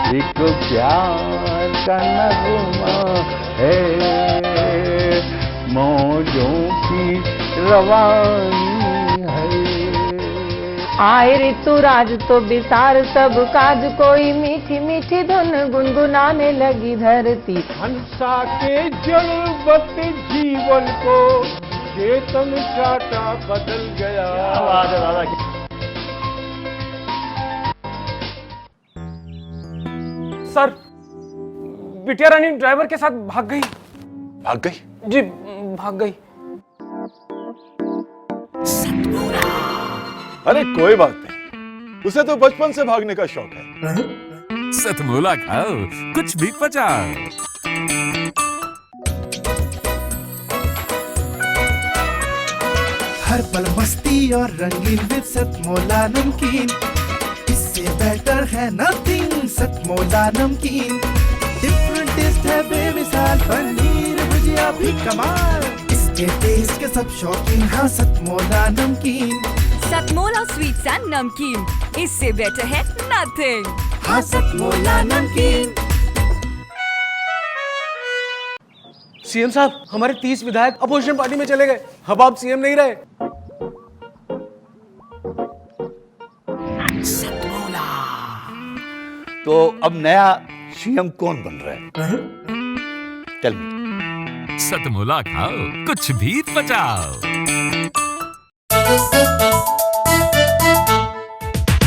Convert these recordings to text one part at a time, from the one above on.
एक प्यार का नगमा है, मौजों की रवानी है। आए ऋतुराज तो बिसार सब काज, कोई मीठी मीठी धुन गुनगुनाने लगी धरती। हंसा के जड़वत जीवन को चेतन चाटा बदल गया। आवाज है दादा की। सर, बिटिया रानी ड्राइवर के साथ भाग गई। भाग गई? जी, भाग गई। अरे कोई बात नहीं, उसे तो बचपन से भागने का शौक है। सतमोला खाओ, कुछ भी पचाओ। हर पल मस्ती और रंगीन विद सतमोला नमकीन, इससे बेटर है नथिंग। सतमोला नमकीन डिफरेंट टेस्ट है बेमिसाल, पनीर भुजिया भी कमाल, इसके टेस्ट के सब शौकीन। हाँ सतमोला नमकीन, सतमोला स्वीट्स एंड नमकीन, इससे बेटर है नथिंग। हाँ सतमोला नमकीन। सीएम साहब, हमारे 30 विधायक अपोजिशन पार्टी में चले गए। अब आप सीएम नहीं रहे। तो अब नया सीएम कौन बन रहा है? Tell me. सतमोला खाओ, कुछ भी पचाओ।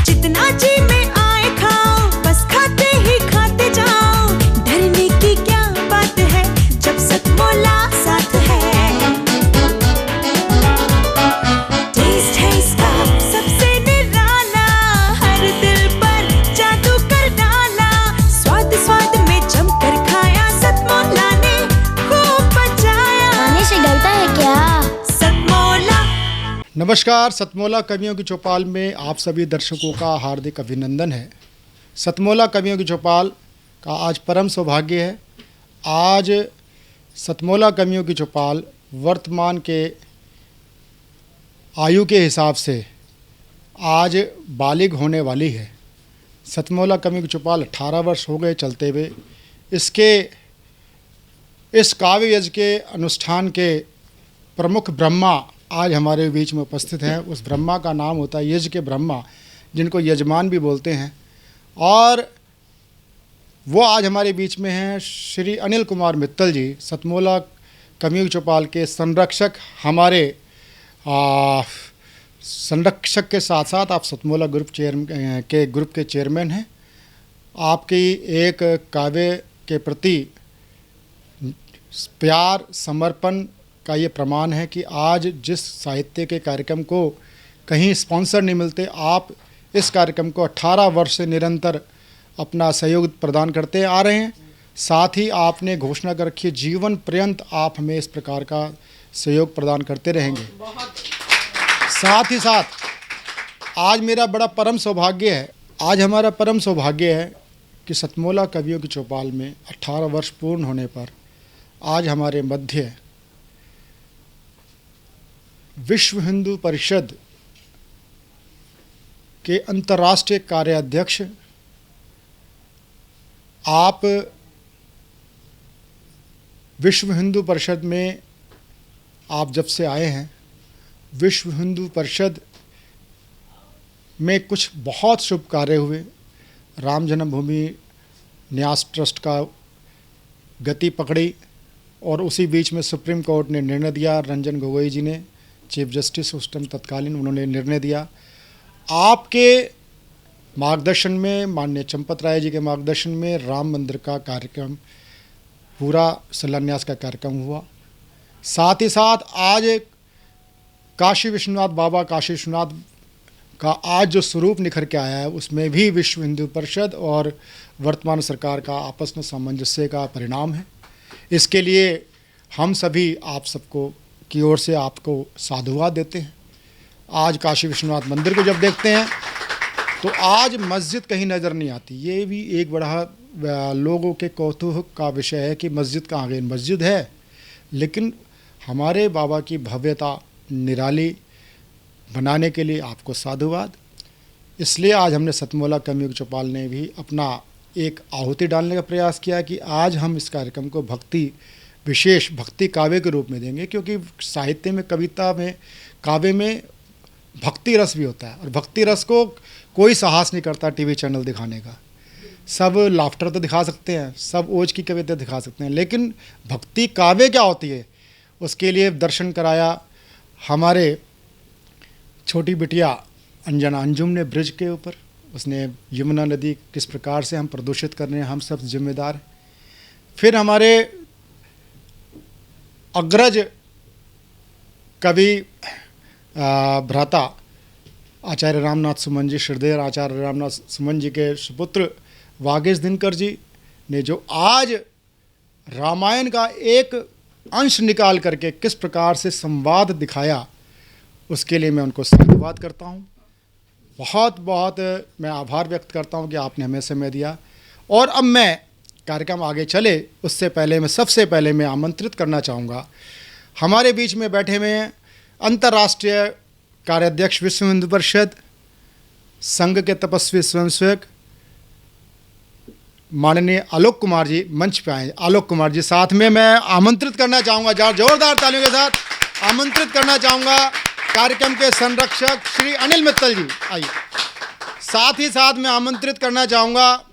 जितना जी में आए खाओ, बस खाते ही खाते जाओ। डरने की क्या बात है जब सतमोला साथ है। टेस्ट है इसका सबसे निराला, हर दिल पर जादू कर डाला। स्वाद स्वाद में जमकर खाया, सतमोला ने खूब पचाया। खाने से गलता है क्या? सतमोला। नमस्कार, सतमोला कवियों की चौपाल में आप सभी दर्शकों का हार्दिक अभिनंदन है। सतमोला कवियों की चौपाल का आज परम सौभाग्य है। आज सतमोला कवियों की चौपाल वर्तमान के आयु के हिसाब से आज बालिग होने वाली है। सतमोला कवियों की चौपाल 18 वर्ष हो गए चलते हुए। इस काव्य यज्ञ के अनुष्ठान के प्रमुख ब्रह्मा आज हमारे बीच में उपस्थित हैं। उस ब्रह्मा का नाम होता है यज्ञ के ब्रह्मा, जिनको यजमान भी बोलते हैं, और वो आज हमारे बीच में हैं श्री अनिल कुमार मित्तल जी, सतमोला कवियों की चौपाल के संरक्षक। हमारे संरक्षक के साथ साथ आप सतमोला ग्रुप के चेयरमैन हैं। आपकी एक काव्य के प्रति प्यार समर्पण का ये प्रमाण है कि आज जिस साहित्य के कार्यक्रम को कहीं स्पॉन्सर नहीं मिलते, आप इस कार्यक्रम को 18 वर्ष से निरंतर अपना सहयोग प्रदान करते आ रहे हैं। साथ ही आपने घोषणा कर रखी है जीवन पर्यंत आप हमें इस प्रकार का सहयोग प्रदान करते रहेंगे। साथ ही साथ आज मेरा बड़ा परम सौभाग्य है, आज हमारा परम सौभाग्य है कि सतमोला कवियों की चौपाल में 18 वर्ष पूर्ण होने पर आज हमारे मध्य विश्व हिंदू परिषद के अंतर्राष्ट्रीय कार्याध्यक्ष, आप विश्व हिंदू परिषद में आप जब से आए हैं, विश्व हिंदू परिषद में कुछ बहुत शुभ कार्य हुए। राम जन्मभूमि न्यास ट्रस्ट का गति पकड़ी और उसी बीच में सुप्रीम कोर्ट ने निर्णय दिया, रंजन गोगोई जी ने, चीफ जस्टिस उस टाइम तत्कालीन, उन्होंने निर्णय दिया। आपके मार्गदर्शन में, माननीय चंपत राय जी के मार्गदर्शन में राम मंदिर का कार्यक्रम, पूरा शिलान्यास का कार्यक्रम हुआ। साथ ही साथ आज काशी विश्वनाथ बाबा, काशी विश्वनाथ का आज जो स्वरूप निखर के आया है, उसमें भी विश्व हिंदू परिषद और वर्तमान सरकार का आपस में सामंजस्य का परिणाम है। इसके लिए हम सभी आप सबको की ओर से आपको साधुवाद देते हैं। आज काशी विश्वनाथ मंदिर को जब देखते हैं तो आज मस्जिद कहीं नज़र नहीं आती। ये भी एक बड़ा लोगों के कौतूहल का विषय है कि मस्जिद कहाँ गई। मस्जिद है, लेकिन हमारे बाबा की भव्यता निराली बनाने के लिए आपको साधुवाद। इसलिए आज हमने सतमोला कवियों की चौपाल ने भी अपना एक आहुति डालने का प्रयास किया कि आज हम इस कार्यक्रम को विशेष भक्ति काव्य के रूप में देंगे, क्योंकि साहित्य में, कविता में, काव्य में भक्ति रस भी होता है और भक्ति रस को कोई साहस नहीं करता टीवी चैनल दिखाने का। सब लाफ्टर तो दिखा सकते हैं, सब ओज की कविता दिखा सकते हैं, लेकिन भक्ति काव्य क्या होती है उसके लिए दर्शन कराया हमारे छोटी बिटिया अंजना अंजुम ने ब्रिज के ऊपर। उसने यमुना नदी किस प्रकार से हम प्रदूषित कर रहे हैं, हम सब जिम्मेदार हैं। फिर हमारे अग्रज कवि भ्राता आचार्य रामनाथ सुमन जी, श्रद्धेय आचार्य रामनाथ सुमन जी के सुपुत्र वागीश दिनकर जी ने जो आज रामायण का एक अंश निकाल करके किस प्रकार से संवाद दिखाया, उसके लिए मैं उनको धन्यवाद करता हूँ। बहुत बहुत मैं आभार व्यक्त करता हूँ कि आपने हमें समय दिया। और अब मैं कार्यक्रम आगे चले उससे पहले सबसे पहले मैं आमंत्रित करना चाहूँगा हमारे बीच में बैठे हुए अंतर्राष्ट्रीय कार्याध्यक्ष विश्व हिंदू परिषद संघ के तपस्वी स्वयंसेवक माननीय आलोक कुमार जी मंच पे आए। आलोक कुमार जी, साथ में मैं आमंत्रित करना चाहूँगा, जोरदार तालियों के साथ आमंत्रित करना चाहूँगा कार्यक्रम के संरक्षक श्री अनिल मित्तल जी, आइए। साथ ही साथ मैं आमंत्रित करना चाहूँगा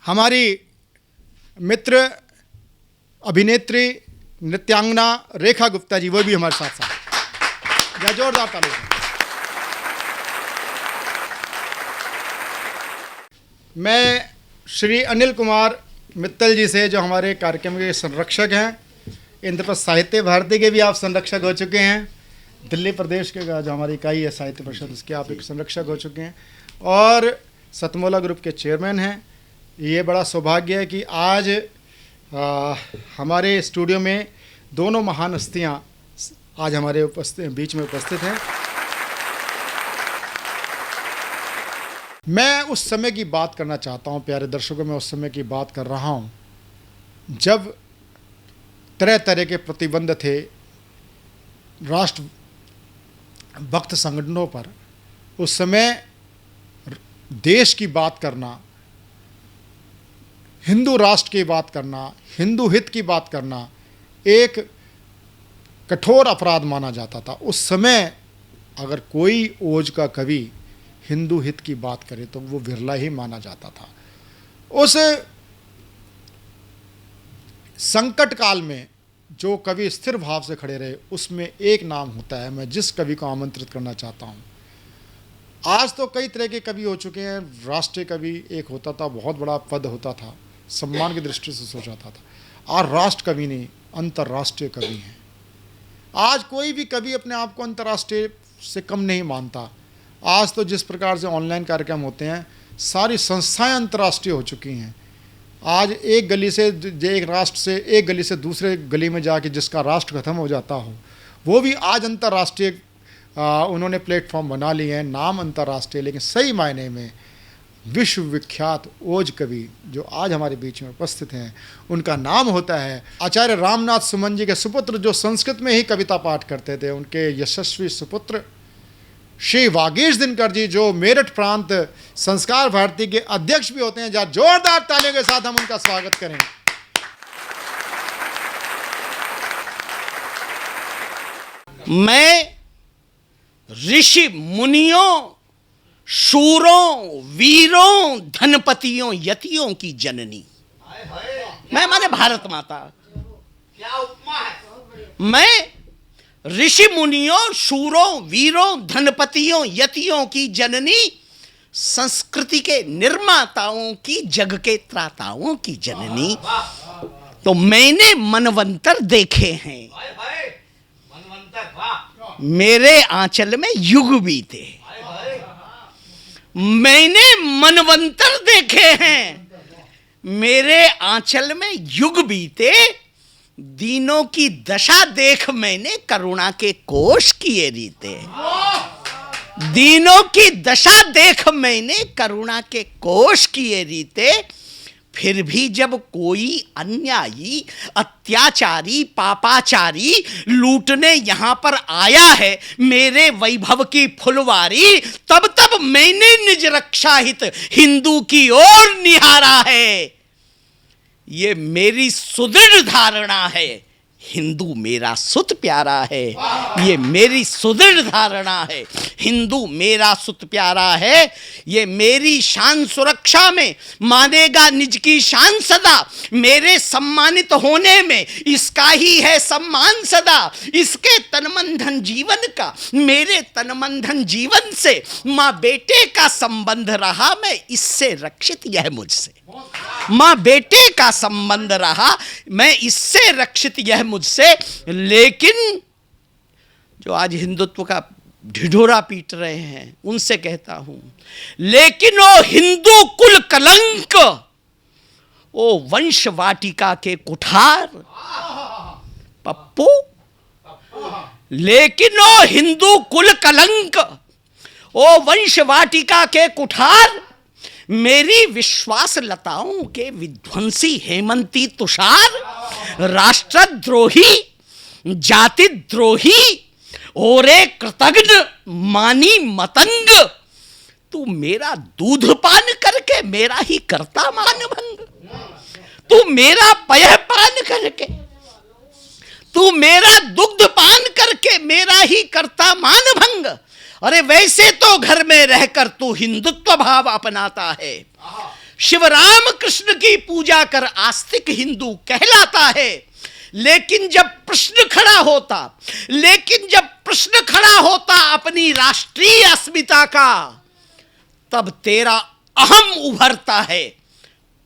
हमारी मित्र अभिनेत्री नृत्यांगना रेखा गुप्ता जी, वो भी हमारे साथ साथ, जोरदार तालियां। मैं श्री अनिल कुमार मित्तल जी से, जो हमारे कार्यक्रम के संरक्षक हैं, इंद्रप्रस्थ साहित्य भारती के भी आप संरक्षक हो चुके हैं, दिल्ली प्रदेश के जो हमारी इकाई है साहित्य परिषद, उसके आप एक संरक्षक हो चुके हैं और सतमोला ग्रुप के चेयरमैन हैं। ये बड़ा सौभाग्य है कि आज हमारे स्टूडियो में दोनों महान हस्तियाँ आज हमारे बीच में उपस्थित हैं। मैं उस समय की बात करना चाहता हूँ, प्यारे दर्शकों, मैं उस समय की बात कर रहा हूँ जब तरह तरह के प्रतिबंध थे राष्ट्र भक्त संगठनों पर। उस समय देश की बात करना, हिंदू राष्ट्र की बात करना, हिंदू हित की बात करना एक कठोर अपराध माना जाता था। उस समय अगर कोई ओज का कवि हिंदू हित की बात करे तो वो विरला ही माना जाता था। उस संकट काल में जो कवि स्थिर भाव से खड़े रहे, उसमें एक नाम होता है, मैं जिस कवि को आमंत्रित करना चाहता हूँ। आज तो कई तरह के कवि हो चुके हैं। राष्ट्रीय कवि एक होता था, बहुत बड़ा पद होता था, सम्मान की दृष्टि से सोचा जाता था। आज राष्ट्र कवि नहीं, अंतर्राष्ट्रीय कवि हैं। आज कोई भी कवि अपने आप को अंतर्राष्ट्रीय से कम नहीं मानता। आज तो जिस प्रकार से ऑनलाइन कार्यक्रम होते हैं, सारी संस्थाएं अंतर्राष्ट्रीय हो चुकी हैं। आज एक गली से, एक राष्ट्र से एक गली से दूसरे गली में जाके जिसका राष्ट्र खत्म हो जाता हो, वो भी आज अंतर्राष्ट्रीय उन्होंने प्लेटफॉर्म बना लिए हैं, नाम अंतर्राष्ट्रीय, लेकिन सही मायने में विश्व विख्यात ओज कवि जो आज हमारे बीच में उपस्थित हैं, उनका नाम होता है आचार्य रामनाथ सुमन जी के सुपुत्र, जो संस्कृत में ही कविता पाठ करते थे। उनके यशस्वी सुपुत्र श्री वागीश दिनकर जी, जो मेरठ प्रांत संस्कार भारती के अध्यक्ष भी होते हैं। जहाँ जोरदार तालियों के साथ हम उनका स्वागत करें। मैं ऋषि मुनियों, शूरों, वीरों, धनपतियों, यतियों की जननी, मैं माने भारत माता। क्या उपमा है? मैं ऋषि मुनियों, शूरों, वीरों, धनपतियों, यतियों की जननी, संस्कृति के निर्माताओं की, जग के त्राताओं की जननी। तो मैंने मनवंतर देखे हैं, मेरे आंचल में युग बीते। मैंने मनवंतर देखे हैं, मेरे आंचल में युग बीते। दीनों की दशा देख मैंने करुणा के कोष किए रीते। दीनों की दशा देख मैंने करुणा के कोष किए रीते। फिर भी जब कोई अन्यायी, अत्याचारी, पापाचारी लूटने यहां पर आया है मेरे वैभव की फुलवारी, तब मैंने निज रक्षा हित हिंदू की ओर निहारा है। ये मेरी सुदृढ़ धारणा है, हिंदू मेरा सुत प्यारा है। ये मेरी सुदृढ़ धारणा है, हिंदू मेरा सुत प्यारा है। ये मेरी शान सुरक्षा में मानेगा निज की शान सदा, मेरे सम्मानित होने में इसका ही है सम्मान सदा। इसके तनमन जीवन का, मेरे तनमन जीवन से माँ बेटे का संबंध रहा, मैं इससे रक्षित यह मुझसे। माँ बेटे का संबंध रहा, मैं इससे रक्षित यह मुझसे। लेकिन जो आज हिंदुत्व का ढिढोरा पीट रहे हैं उनसे कहता हूं, लेकिन ओ हिंदू कुल कलंक, ओ वंश वाटिका के कुठार पप्पू, लेकिन ओ हिंदू कुल कलंक, ओ वंश वाटिका के कुठार, मेरी विश्वास लताओं के विध्वंसी हेमंती तुषार, राष्ट्रद्रोही, जाति द्रोही, ओरे कृतघ्न मानी मतंग, तू मेरा दूध पान करके मेरा ही करता मान भंग, तू मेरा पय पान करके, तू मेरा दुग्ध पान करके मेरा ही करता मान भंग। अरे वैसे तो घर में रहकर तू हिंदुत्व भाव अपनाता है, शिवराम कृष्ण की पूजा कर आस्तिक हिंदू कहलाता है। लेकिन जब प्रश्न खड़ा होता अपनी राष्ट्रीय अस्मिता का, तब तेरा अहम उभरता है।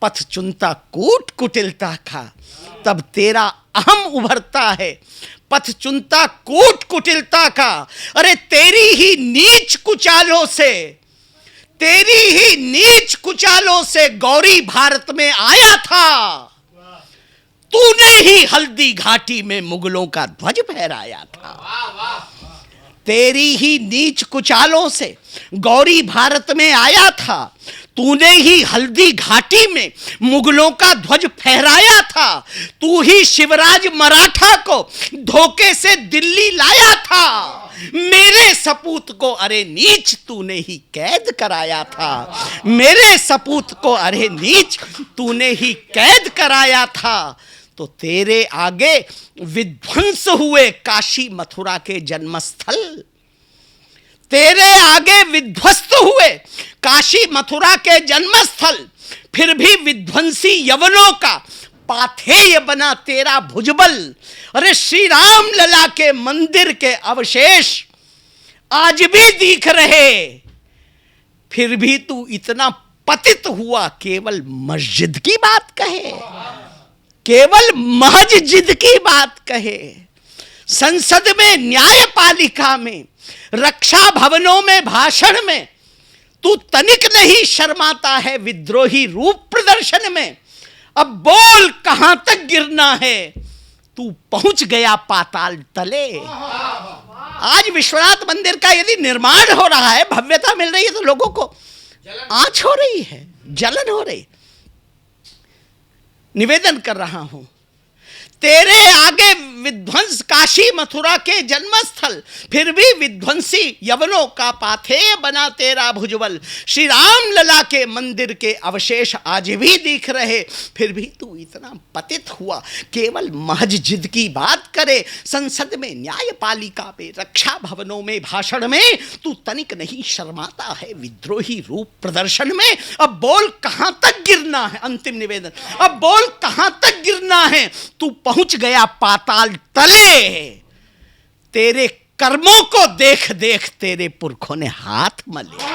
पथ चुनता कूट कुटिलता का, तब तेरा अहम उभरता है। पथ चुनता कूट कुटिलता का। अरे तेरी ही नीच कुचालों से गौरी भारत में आया था। तूने ही हल्दी घाटी में मुगलों का ध्वज फहराया था। तेरी ही नीच कुचालों से गौरी भारत में आया था। तूने ही हल्दी घाटी में मुगलों का ध्वज फहराया था। तू ही शिवराज मराठा को धोखे से दिल्ली लाया था। मेरे सपूत को अरे नीच तूने ही कैद कराया था। मेरे सपूत को अरे नीच तूने ही कैद कराया था। तो तेरे आगे विध्वंस हुए काशी मथुरा के जन्मस्थल, तेरे आगे विध्वस्त हुए काशी मथुरा के जन्मस्थल, फिर भी विध्वंसी यवनों का पाथेय बना तेरा भुजबल। अरे श्री राम लला के मंदिर के अवशेष आज भी दिख रहे, फिर भी तू इतना पतित हुआ केवल मस्जिद की बात कहे, केवल महज जिद की बात कहे। संसद में, न्यायपालिका में, रक्षा भवनों में, भाषण में तू तनिक नहीं शर्माता है विद्रोही रूप प्रदर्शन में। अब बोल कहां तक गिरना है, तू पहुंच गया पाताल तले। आज विश्वनाथ मंदिर का यदि निर्माण हो रहा है, भव्यता मिल रही है, तो लोगों को आंच हो रही है, जलन हो रही। निवेदन कर रहा हूं, तेरे आगे विध्वंस काशी मथुरा के जन्मस्थल, फिर भी विध्वंसी यवनों का पाथेय बना तेरा भुजबल। श्री राम लला के मंदिर के अवशेष आज भी दिख रहे, फिर भी तू इतना पतित हुआ केवल महज जिद की बात करे। संसद में, न्यायपालिका में, रक्षा भवनों में, भाषण में तू तनिक नहीं शर्माता है विद्रोही रूप प्रदर्शन में। अब बोल कहां तक गिरना है, अंतिम निवेदन, अब बोल कहां तक गिरना है, तू पहुंच गया पाताल तले। तेरे कर्मों को देख देख तेरे पुरखों ने हाथ मले।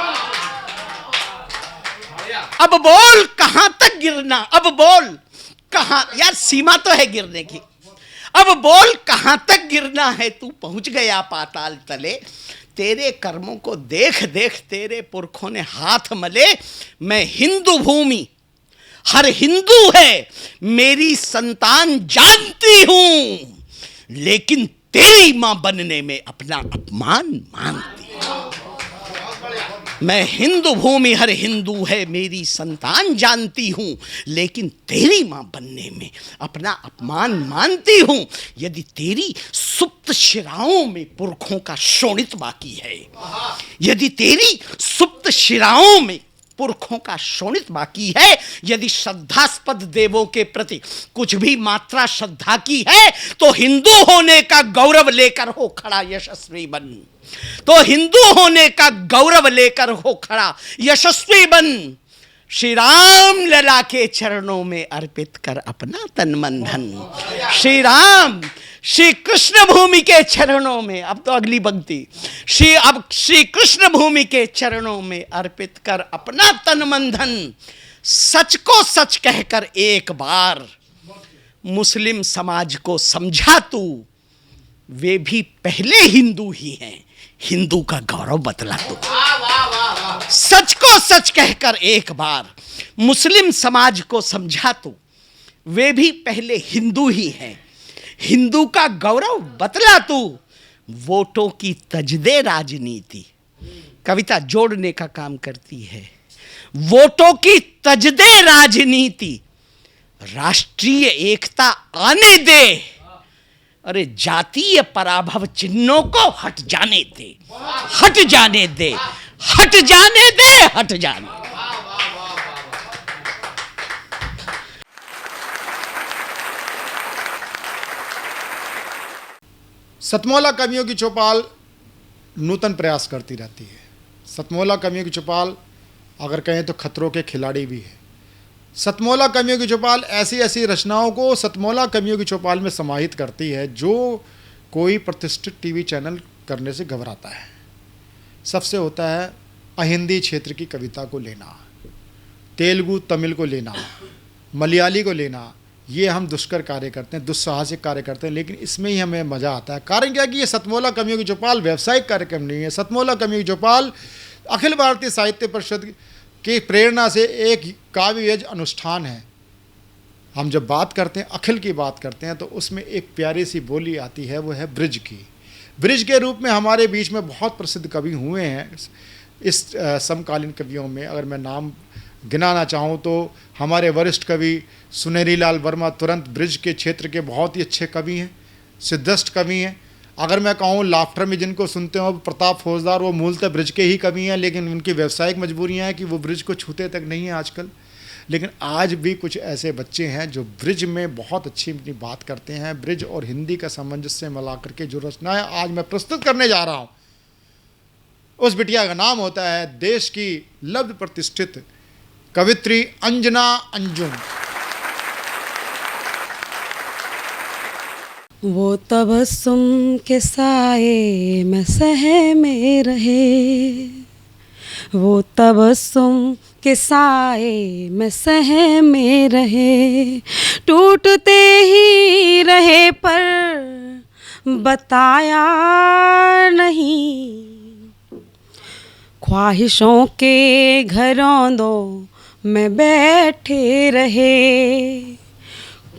अब बोल कहां तक गिरना, अब बोल कहां, यार सीमा तो है गिरने की। अब बोल कहां तक गिरना है, तू पहुंच गया पाताल तले। तेरे कर्मों को देख देख तेरे पुरखों ने हाथ मले। मैं हिंदू भूमि, हर हिंदू है मेरी संतान जानती हूं, लेकिन तेरी मां बनने में अपना अपमान मानती हूं। मैं हिंदू भूमि हर हिंदू है मेरी संतान जानती हूं, लेकिन तेरी मां बनने में अपना अपमान मानती हूं। यदि तेरी सुप्त शिराओं में पुरखों का शोणित बाकी है, यदि तेरी सुप्त शिराओं में पुरखों का शोणित बाकी है, यदि श्रद्धास्पद देवों के प्रति कुछ भी मात्रा श्रद्धा की है, तो हिंदू होने का गौरव लेकर हो खड़ा यशस्वी बन। तो हिंदू होने का गौरव लेकर हो खड़ा यशस्वी बन। श्री राम लला के चरणों में अर्पित कर अपना तन मन धन। श्री राम श्री कृष्ण भूमि के चरणों में, अब तो अगली पंक्ति, श्री कृष्ण भूमि के चरणों में अर्पित कर अपना तन मन धन। सच को सच कहकर एक बार मुस्लिम समाज को समझा तू, वे भी पहले हिंदू ही हैं, हिंदू का गौरव बतला तू। सच को सच कहकर एक बार मुस्लिम समाज को समझा तू, वे भी पहले हिंदू ही हैं, हिंदू का गौरव बतला तू। वोटों की तजदे राजनीति, कविता जोड़ने का काम करती है। वोटों की तजदे राजनीति, राष्ट्रीय एकता आने दे। अरे जातीय पराभव चिन्हों को हट जाने दे, हट जाने दे, हट जाने दे, हट जाने दे। सतमौला कवियों की चौपाल नूतन प्रयास करती रहती है। सतमौला कवियों की चौपाल अगर कहें तो खतरों के खिलाड़ी भी है। सतमौला कवियों की चौपाल ऐसी ऐसी रचनाओं को सतमौला कवियों की चौपाल में समाहित करती है जो कोई प्रतिष्ठित टीवी चैनल करने से घबराता है। सबसे होता है अहिंदी क्षेत्र की कविता को लेना, तेलुगु तमिल को लेना, मलयाली को लेना। ये हम दुष्कर कार्य करते हैं, दुस्साहसिक कार्य करते हैं, लेकिन इसमें ही हमें मज़ा आता है। कारण क्या है कि ये सतमौला कवियों की चौपाल व्यावसायिक कार्यक्रम नहीं है। सतमौला कवियों की चौपाल अखिल भारतीय साहित्य परिषद की प्रेरणा से एक काव्य अनुष्ठान है। हम जब बात करते हैं, अखिल की बात करते हैं, तो उसमें एक प्यारी सी बोली आती है, वो है ब्रिज की। ब्रिज के रूप में हमारे बीच में बहुत प्रसिद्ध कवि हुए हैं इस समकालीन कवियों में। अगर मैं नाम गिनाना चाहूँ तो हमारे वरिष्ठ कवि सुनेरी लाल वर्मा तुरंत ब्रिज के क्षेत्र के बहुत ही अच्छे कवि हैं, सिद्धस्त कवि हैं। अगर मैं कहूँ लाफ्टर में जिनको सुनते हो प्रताप फौजदार, वो मूलतः ब्रिज के ही कवि हैं, लेकिन उनकी व्यावसायिक मजबूरियाँ हैं कि वो ब्रिज को छूते तक नहीं हैं आजकल। लेकिन आज भी कुछ ऐसे बच्चे हैं जो ब्रिज में बहुत अच्छी अपनी बात करते हैं। ब्रिज और हिंदी का सामंजस्य मिला करके जो रचनाएं आज मैं प्रस्तुत करने जा रहा हूँ, उस बिटिया का नाम होता है देश की लब्ध प्रतिष्ठित कवित्री अंजना अंजुम। वो तबस्सुम के साए में सहमे रहे, वो तबस्सुम के साए में सहमे रहे, टूटते ही रहे पर बताया नहीं, ख्वाहिशों के घरौंदों में बैठे रहे,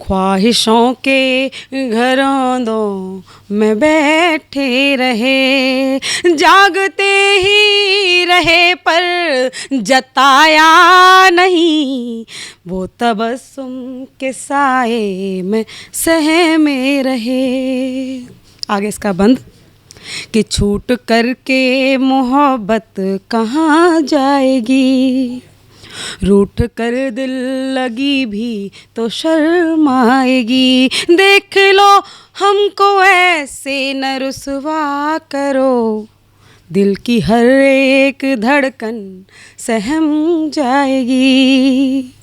ख्वाहिशों के घरौंदों में बैठे रहे, जागते ही रहे पर जताया नहीं, वो तबस्सुम के साए में सहमे रहे। आगे इसका बंद कि छूट करके मोहब्बत कहाँ जाएगी, रूठ कर दिल लगी भी तो शर्म आएगी, देख लो हमको ऐसे न रुसवा करो, दिल की हर एक धड़कन सहम जाएगी,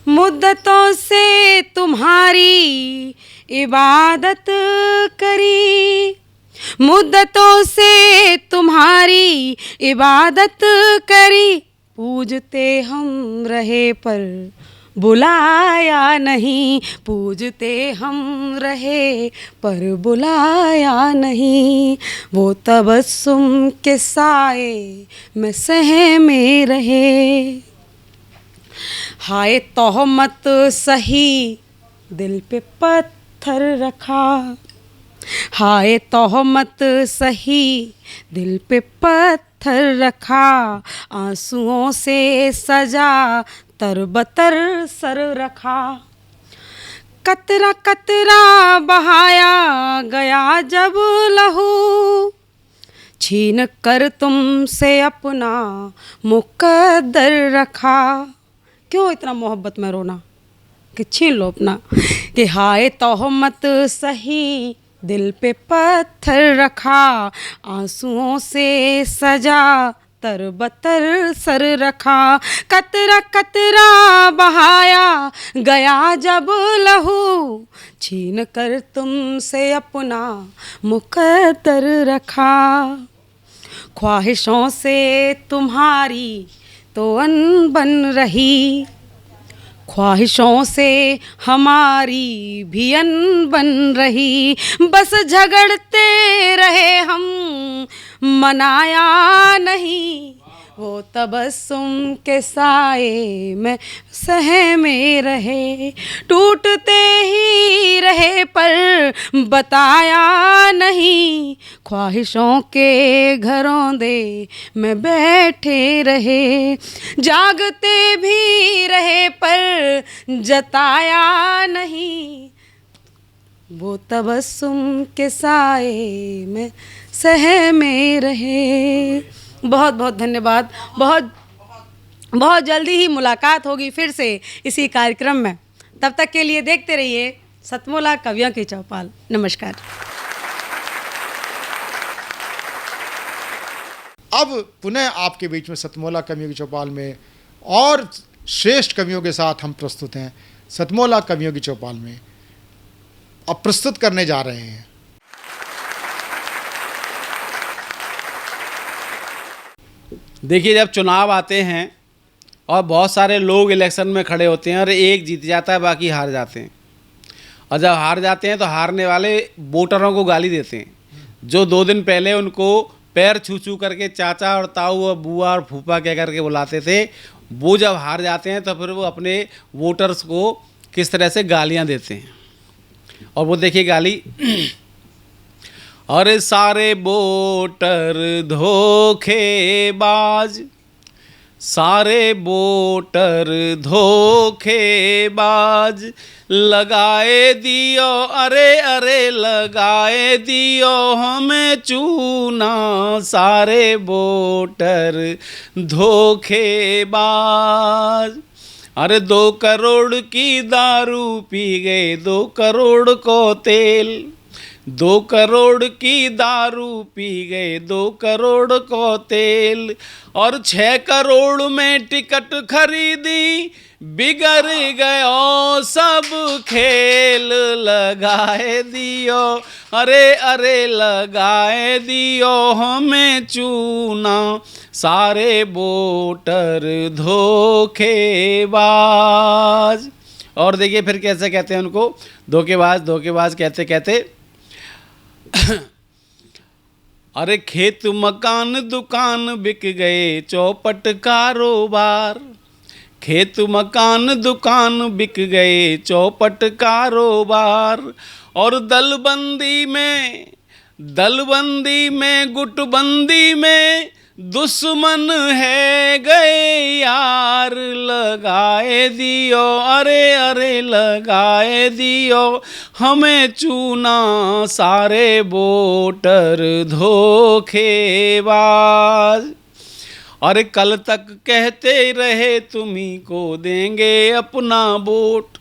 मुद्दतों से तुम्हारी इबादत करी, मुद्दतों से तुम्हारी इबादत करी, पूजते हम रहे पर बुलाया नहीं, पूजते हम रहे पर बुलाया नहीं, वो तबस्सुम के साए में सहमे रहे, हाय तोहमत सही दिल पे पत्थर रखा, हाय तोहमत सही दिल पे पत्थर रखा, आंसुओं से सजा तरबतर सर रखा। कतरा कतरा बहाया गया जब लहू, छीन कर तुमसे अपना मुकद्दर रखा। क्यों इतना मोहब्बत में रोना कि छीन लो अपना। कि हाय तोहमत सही दिल पे पत्थर रखा, आंसुओं से सजा तरबतर सर रखा। कतरा कतरा बहाया गया जब लहू, छीन कर तुमसे अपना मुकद्दर रखा। ख्वाहिशों से तुम्हारी तो अनबन रही, ख्वाहिशों से हमारी भी अनबन रही। बस झगड़ते रहे हम, मनाया नहीं। वो तबस्सुम के साए में सहमे रहे, टूटते ही रहे पर बताया नहीं। ख्वाहिशों के घरों दे में बैठे रहे, जागते भी रहे पर जताया नहीं। वो तबस्सुम के साए में सहमे रहे। बहुत बहुत धन्यवाद। बहुत जल्दी ही मुलाकात होगी फिर से इसी कार्यक्रम में। तब तक के लिए देखते रहिए सतमोला कवियों की चौपाल। नमस्कार। अब पुनः आपके बीच में सतमोला कवियों की चौपाल में और श्रेष्ठ कवियों के साथ हम प्रस्तुत हैं। सतमोला कवियों की चौपाल में अब प्रस्तुत करने जा रहे हैं देखिए, जब चुनाव आते हैं और बहुत सारे लोग इलेक्शन में खड़े होते हैं और एक जीत जाता है, बाकी हार जाते हैं। और जब हार जाते हैं तो हारने वाले वोटरों को गाली देते हैं, जो 2 दिन पहले उनको पैर छू छू करके चाचा और ताऊ और बुआ और फूफा कह करके बुलाते थे। वो जब हार जाते हैं तो फिर वो अपने वोटर्स को किस तरह से गालियां देते हैं। और वो देखिए गाली, अरे सारे वोटर धोखेबाज, सारे वोटर धोखेबाज, लगाए दियो अरे अरे लगाए दियो हमें चूना, सारे वोटर धोखेबाज। अरे 2 करोड़ की दारू पी गए 2 करोड़ को तेल, 2 करोड़ की दारू पी गए 2 करोड़ को तेल। और 6 करोड़ में टिकट खरीदी, बिगड़ गयो सब खेल, लगाए दियो अरे अरे लगाए दियो हमें चूना, सारे वोटर धोखेबाज। और देखिए फिर कैसे कहते हैं उनको, धोखेबाज धोखेबाज कहते कहते अरे खेत मकान दुकान बिक गए चौपट कारोबार, खेत मकान दुकान बिक गए चौपट कारोबार। और दलबंदी में गुटबंदी में दुश्मन है गए यार, लगाए दियो अरे अरे लगाए दियो हमें चूना, सारे वोटर धोखेबाज। अरे कल तक कहते रहे तुम्ही को देंगे अपना वोट,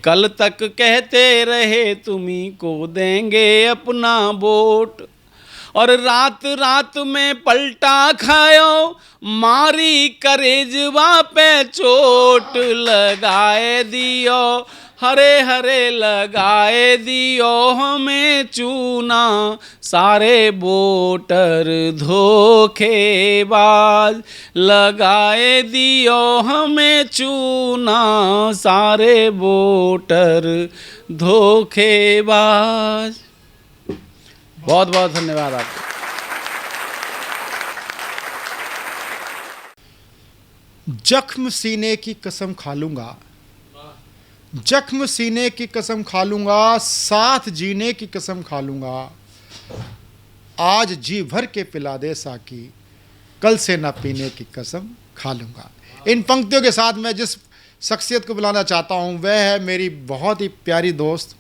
कल तक कहते रहे तुम्ही को देंगे अपना वोट। और रात रात में पलटा खायो, मारी करेजवा पे चोट, लगाए दियो हरे हरे लगाए दियो हमें चूना, सारे वोटर धोखेबाज, लगाए दियो हमें चूना, सारे वोटर धोखेबाज। बहुत बहुत धन्यवाद आपको। जख्म सीने की कसम खा लूंगा, जख्म सीने की कसम खा लूँगा, साथ जीने की कसम खा लूँगा, आज जी भर के पिला दे साकी, कल से ना पीने की कसम खा लूँगा। इन पंक्तियों के साथ मैं जिस शख्सियत को बुलाना चाहता हूँ वह है मेरी बहुत ही प्यारी दोस्त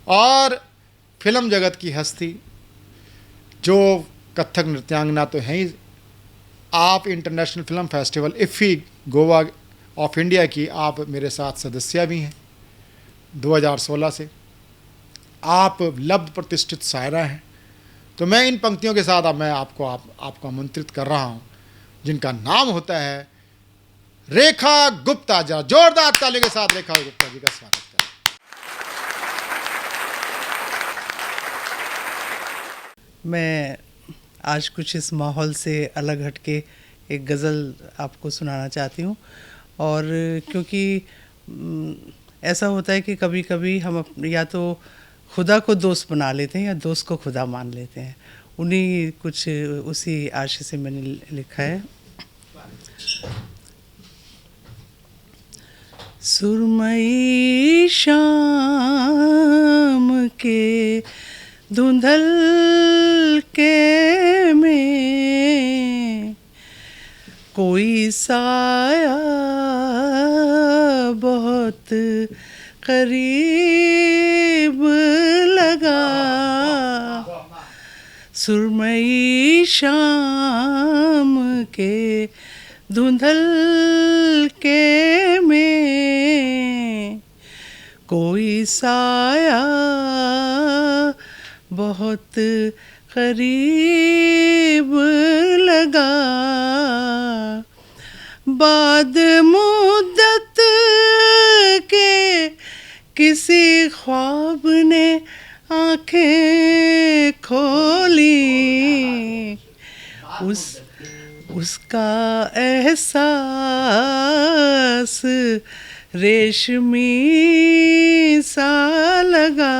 और फिल्म जगत की हस्ती, जो कथक नृत्यांगना तो हैं ही। आप international film festival IFFI Goa of India की आप मेरे साथ सदस्य भी हैं 2016 से। आप लब्ध प्रतिष्ठित शायरा हैं। तो मैं इन पंक्तियों के साथ अब मैं आपको आमंत्रित कर रहा हूं, जिनका नाम होता है रेखा गुप्ता। जरा जोरदार तालियों के साथ रेखा गुप्ता जी का स्वागत करें। मैं आज कुछ इस माहौल से अलग हटके एक गज़ल आपको सुनाना चाहती हूँ। और क्योंकि ऐसा होता है कि कभी कभी हम या तो खुदा को दोस्त बना लेते हैं या दोस्त को खुदा मान लेते हैं। उन्हीं कुछ उसी आशय से मैंने लिखा है। सुरमई शाम के धुंधल के में कोई साया बहुत करीब लगा। सुरमई शाम के धुंधल के में कोई साया बहुत करीब लगा। बाद मुद्दत के किसी ख्वाब ने आंखें खोली, उसका एहसास रेशमी सा लगा।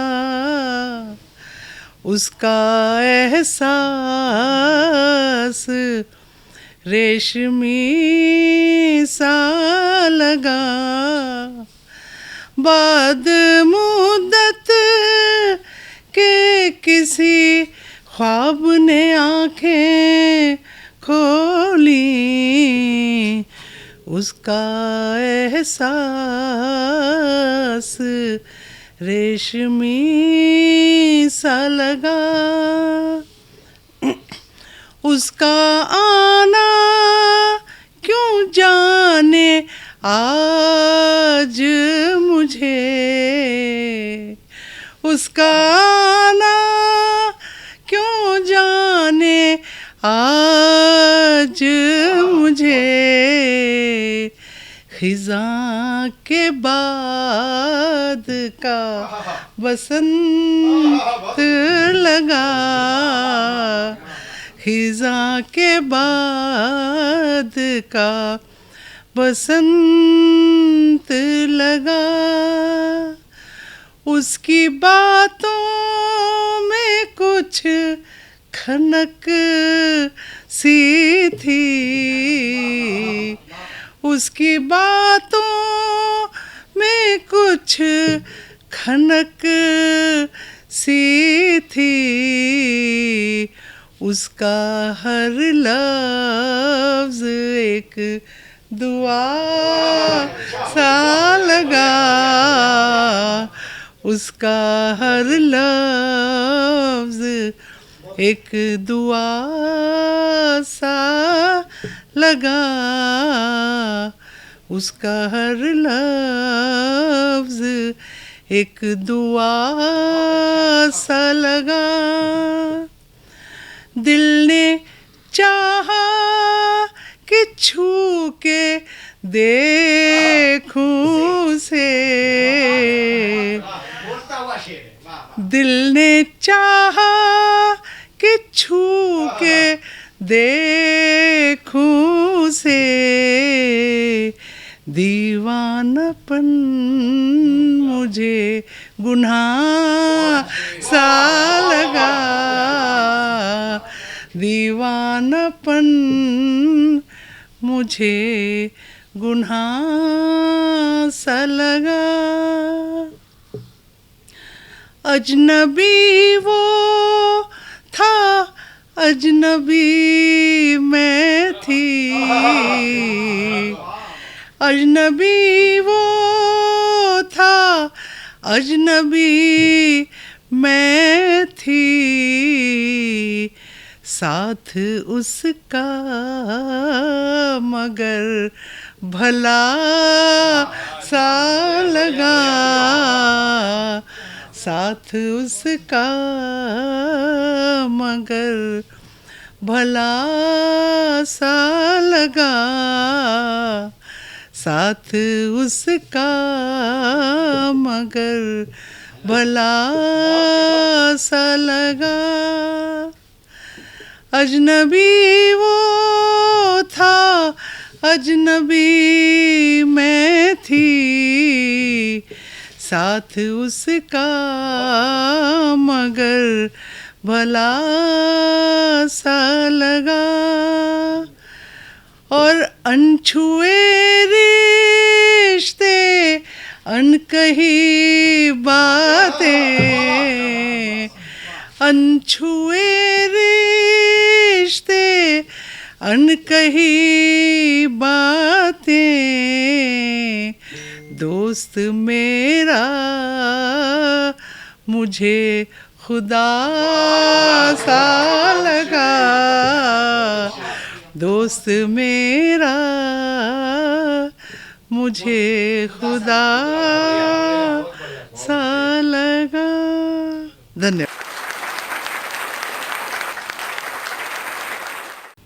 उसका एहसास रेशमी सा लगा। बाद मुद्दत के किसी ख्वाब ने आंखें खोली, उसका एहसास रेशमी सा लगा। उसका आना क्यों जाने आज मुझे, उसका आना क्यों जाने आज मुझे। खिज़ां के बाद का बसंत लगा। खिज़ां के बाद का बसंत लगा। उसकी बातों में कुछ खनक सी थी। उसकी बातों में कुछ खनक सी थी। उसका हर लफ्ज़ एक दुआ सा लगा। उसका हर लफ्ज़ एक दुआ सा लगा। उसका हर लफ्ज़ एक दुआ सा लगा। दिल ने चाहा कि छू के देखूं से। दिल ने चाहा कि छू के देखूं से। दीवानापन मुझे गुनाह सा लगा। दीवानापन मुझे गुनाह सा लगा। अजनबी वो था, अजनबी मैं थी, अजनबी वो था, अजनबी मैं थी, साथ उसका मगर भला सा लगा, साथ उसका मगर भला सा लगा, साथ उसका मगर भला सा लगा। अजनबी वो था, अजनबी मैं थी, साथ उसका मगर भला सा लगा। और अनछुए रिश्ते, अनकही बातें, अनछुए रिश्ते, अनकही बातें, दोस्त मेरा मुझे खुदा सा लगा, दोस्त मेरा मुझे खुदा सा लगा। धन्यवाद।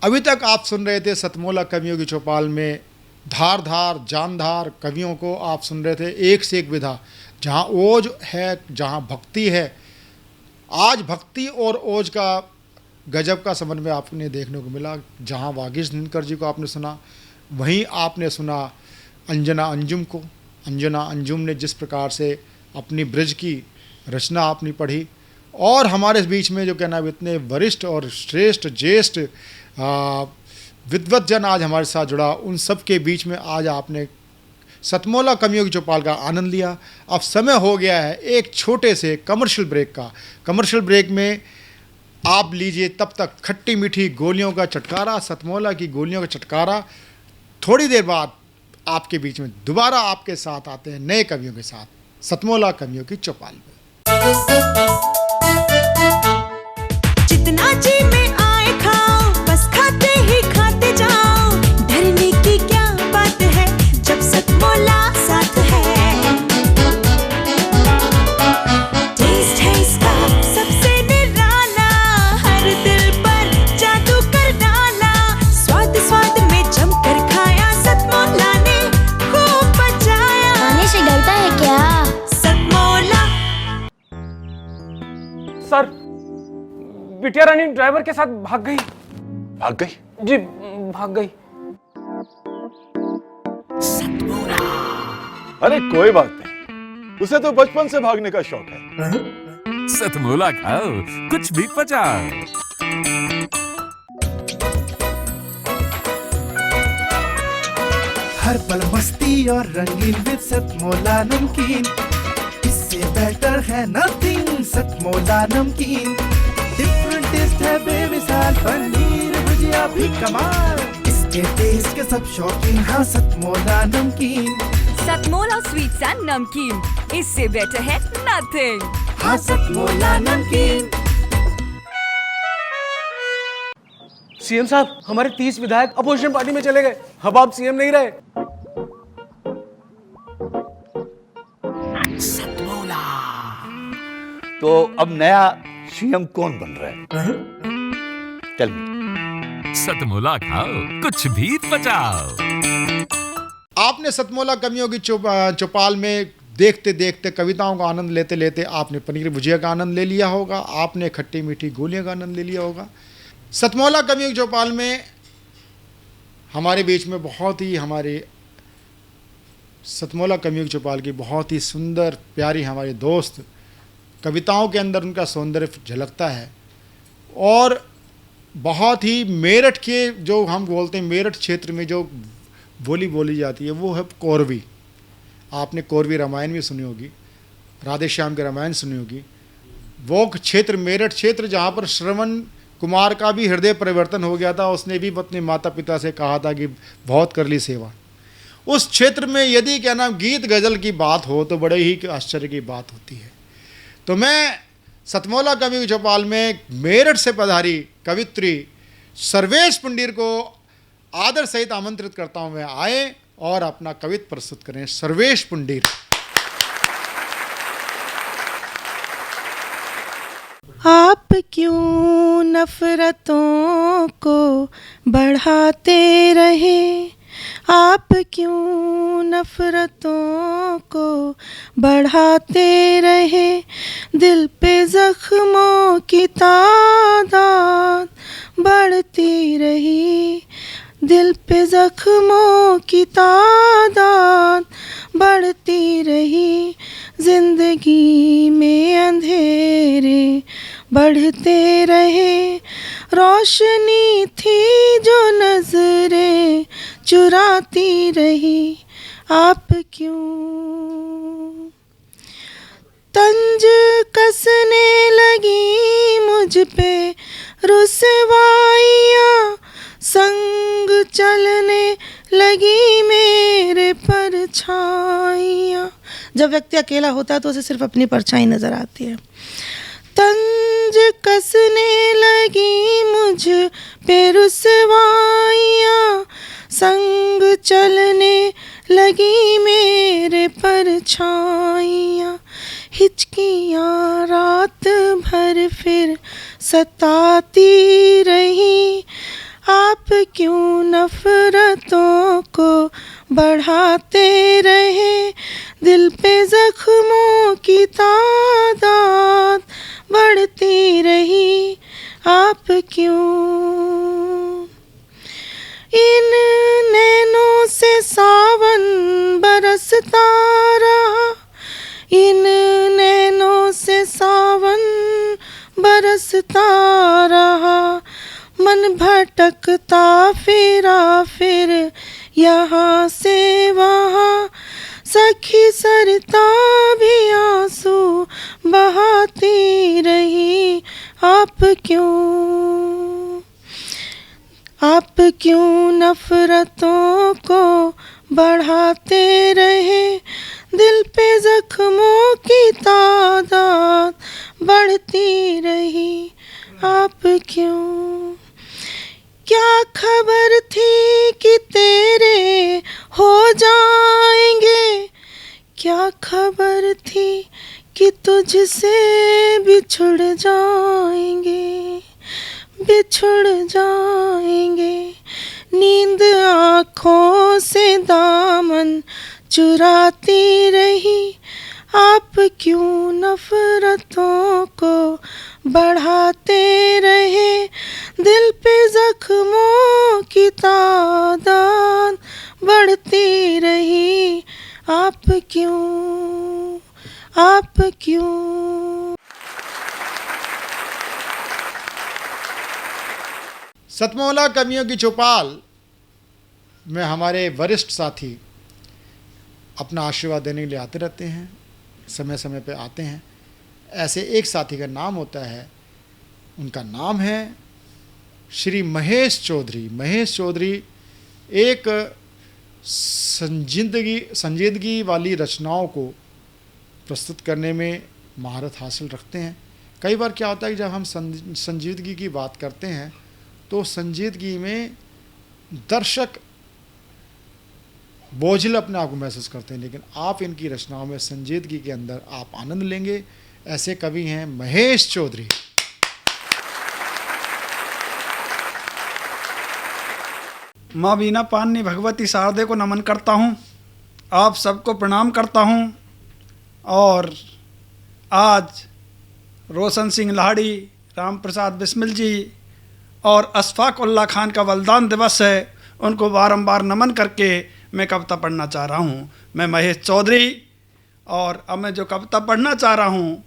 अभी तक आप सुन रहे थे सतमोला कवियों की चौपाल में धार धार जानधार कवियों को आप सुन रहे थे, एक से एक विधा, जहाँ ओज है, जहाँ भक्ति है। आज भक्ति और ओज का गजब का समन्वय आपने देखने को मिला। जहाँ वागीश दिनकर जी को आपने सुना, वहीं आपने सुना अंजना अंजुम को। अंजना अंजुम ने जिस प्रकार से अपनी ब्रज की रचना आपने पढ़ी, और हमारे बीच में जो कहना इतने वरिष्ठ और श्रेष्ठ ज्येष्ठ विद्वत जन आज हमारे साथ जुड़ा, उन सब के बीच में आज आपने सतमोला कवियों की चौपाल का आनंद लिया। अब समय हो गया है एक छोटे से कमर्शियल ब्रेक का। कमर्शियल ब्रेक में आप लीजिए तब तक खट्टी मीठी गोलियों का चटकारा, सतमोला की गोलियों का चटकारा। थोड़ी देर बाद आपके बीच में दोबारा आपके साथ आते हैं नए कवियों के साथ, सतमोला कवियों की चौपाल में। जितना जी में आए खाओ, बस खाते ही खाते जाओ, डरने की क्या बात है जब सतमोला साथ है। टेस्ट है इसका सबसे निराला, हर दिल पर जादू कर डाला, स्वाद स्वाद में जमकर खाया, सतमोला ने खूब बचाया। खाने से डरता है क्या? सतमोला। सर, बिटिया रानी ड्राइवर के साथ भाग गई। भाग गई? जी, भाग गई। अरे कोई बात नहीं, उसे तो बचपन से भागने का शौक है। सतमोला खाओ, कुछ भी पचाओ। हर पल मस्ती और रंगीन विद सतमोला नमकीन, इससे बेटर है नथिंग। सतमोला नमकीन डिफरेंट टेस्ट है बेमिसाल, पनीर भुजिया भी कमाल, इसके टेस्ट के सब शौकीन। हाँ सतमोला नमकीन, सतमोला स्वीट्स एंड नमकीन, इससे बेटर है नथिंग। हाँ सतमोला नमकीन। सीएम साहब, हमारे 30 विधायक अपोजिशन पार्टी में चले गए। अब आप सीएम नहीं रहे। तो अब नया सीएम कौन बन रहा है? Tell me. सतमोला खाओ, कुछ भी पचाओ। आपने सतमोला कवियों की चौपाल में देखते देखते, कविताओं का आनंद लेते लेते आपने पनीर भुजिया का आनंद ले लिया होगा, आपने खट्टी मीठी गोलियों का आनंद ले लिया होगा। सतमोला कवियों की चौपाल में हमारे बीच में बहुत ही हमारे सतमोला कवियों की चौपाल की बहुत ही सुंदर प्यारी हमारे दोस्त, कविताओं के अंदर उनका सौंदर्य झलकता है। और बहुत ही मेरठ के, जो हम बोलते हैं मेरठ क्षेत्र में जो बोली बोली जाती है वो है कौरवी। आपने कौरवी रामायण भी सुनी होगी, राधे श्याम के रामायण सुनी होगी। वो क्षेत्र मेरठ क्षेत्र जहाँ पर श्रवण कुमार का भी हृदय परिवर्तन हो गया था, उसने भी अपने माता पिता से कहा था कि बहुत कर ली सेवा। उस क्षेत्र में यदि क्या नाम गीत गज़ल की बात हो तो बड़े ही आश्चर्य की बात होती है। तो मैं सतमौला कवि चौपाल में मेरठ से पधारी कवित्री सर्वेश पुंडीर को आदर सहित आमंत्रित करता हूँ, वे आए और अपना कवित्व प्रस्तुत करें। सर्वेश पुंडीर। आप क्यों नफरतों को बढ़ाते रहे, आप क्यों नफरतों को बढ़ाते रहे, दिल पे जख्मों की तादाद बढ़ती रही, दिल पे जख्मों की तादाद बढ़ती रही, जिंदगी में अंधेरे बढ़ते रहे, रोशनी थी जो नजरें चुराती रही, आप क्यों तंज कसने लगी मुझ पे रुसवाइयाँ, संग चलने लगी मेरे परछाइयाँ। जब व्यक्ति अकेला होता है तो उसे सिर्फ अपनी परछाई नजर आती है। तंज कसने लगी मुझ पे रुसवाइयाँ, संग चलने लगी मेरे परछाइयाँ, हिचकियाँ रात भर फिर सताती रही, आप क्यों नफरतों को बढ़ाते रहे, दिल पे जख्मों की तादाद बढ़ती रही, आप क्यों इन नैनों से सावन बरसता रहा, इन नैनों से सावन बरसता रहा, मन भटकता फिरा फिर यहाँ से वहाँ, सखी सरिता भी आंसू बहाती रही, आप क्यों नफरतों को बढ़ाते रहे, दिल पे जख्मों की तादाद बढ़ती रही, आप क्यों। क्या खबर थी कि तेरे हो जाएंगे, क्या खबर थी कि तुझसे बिछुड़ जाएंगे, बिछुड़ जाएंगे, नींद आँखों से दामन चुराती रही, आप क्यों नफरतों को बढ़ाते रहे, दिल पे जख्मों की तादाद बढ़ती रही, आप क्यों, आप क्यों। सतमौला कवियों की चौपाल में हमारे वरिष्ठ साथी अपना आशीर्वाद देने के लिए आते रहते हैं, समय समय पे आते हैं। ऐसे एक साथी का नाम होता है, उनका नाम है श्री महेश चौधरी। महेश चौधरी एक संजीदगी वाली रचनाओं को प्रस्तुत करने में महारत हासिल रखते हैं। कई बार क्या होता है कि जब हम संजीदगी की बात करते हैं तो संजीदगी में दर्शक बोझिल अपने आप को महसूस करते हैं, लेकिन आप इनकी रचनाओं में संजीदगी के अंदर आप आनंद लेंगे। ऐसे कवि हैं महेश चौधरी। माँ बीना पानी भगवती शारदे को नमन करता हूँ, आप सबको प्रणाम करता हूँ। और आज रोशन सिंह लाड़ी, राम प्रसाद बिस्मिल जी और अशफाक उल्लाह खान का बलिदान दिवस है, उनको बारंबार नमन करके मैं कविता पढ़ना चाह रहा हूँ। मैं महेश चौधरी, और अब मैं जो कविता पढ़ना चाह रहा हूँ,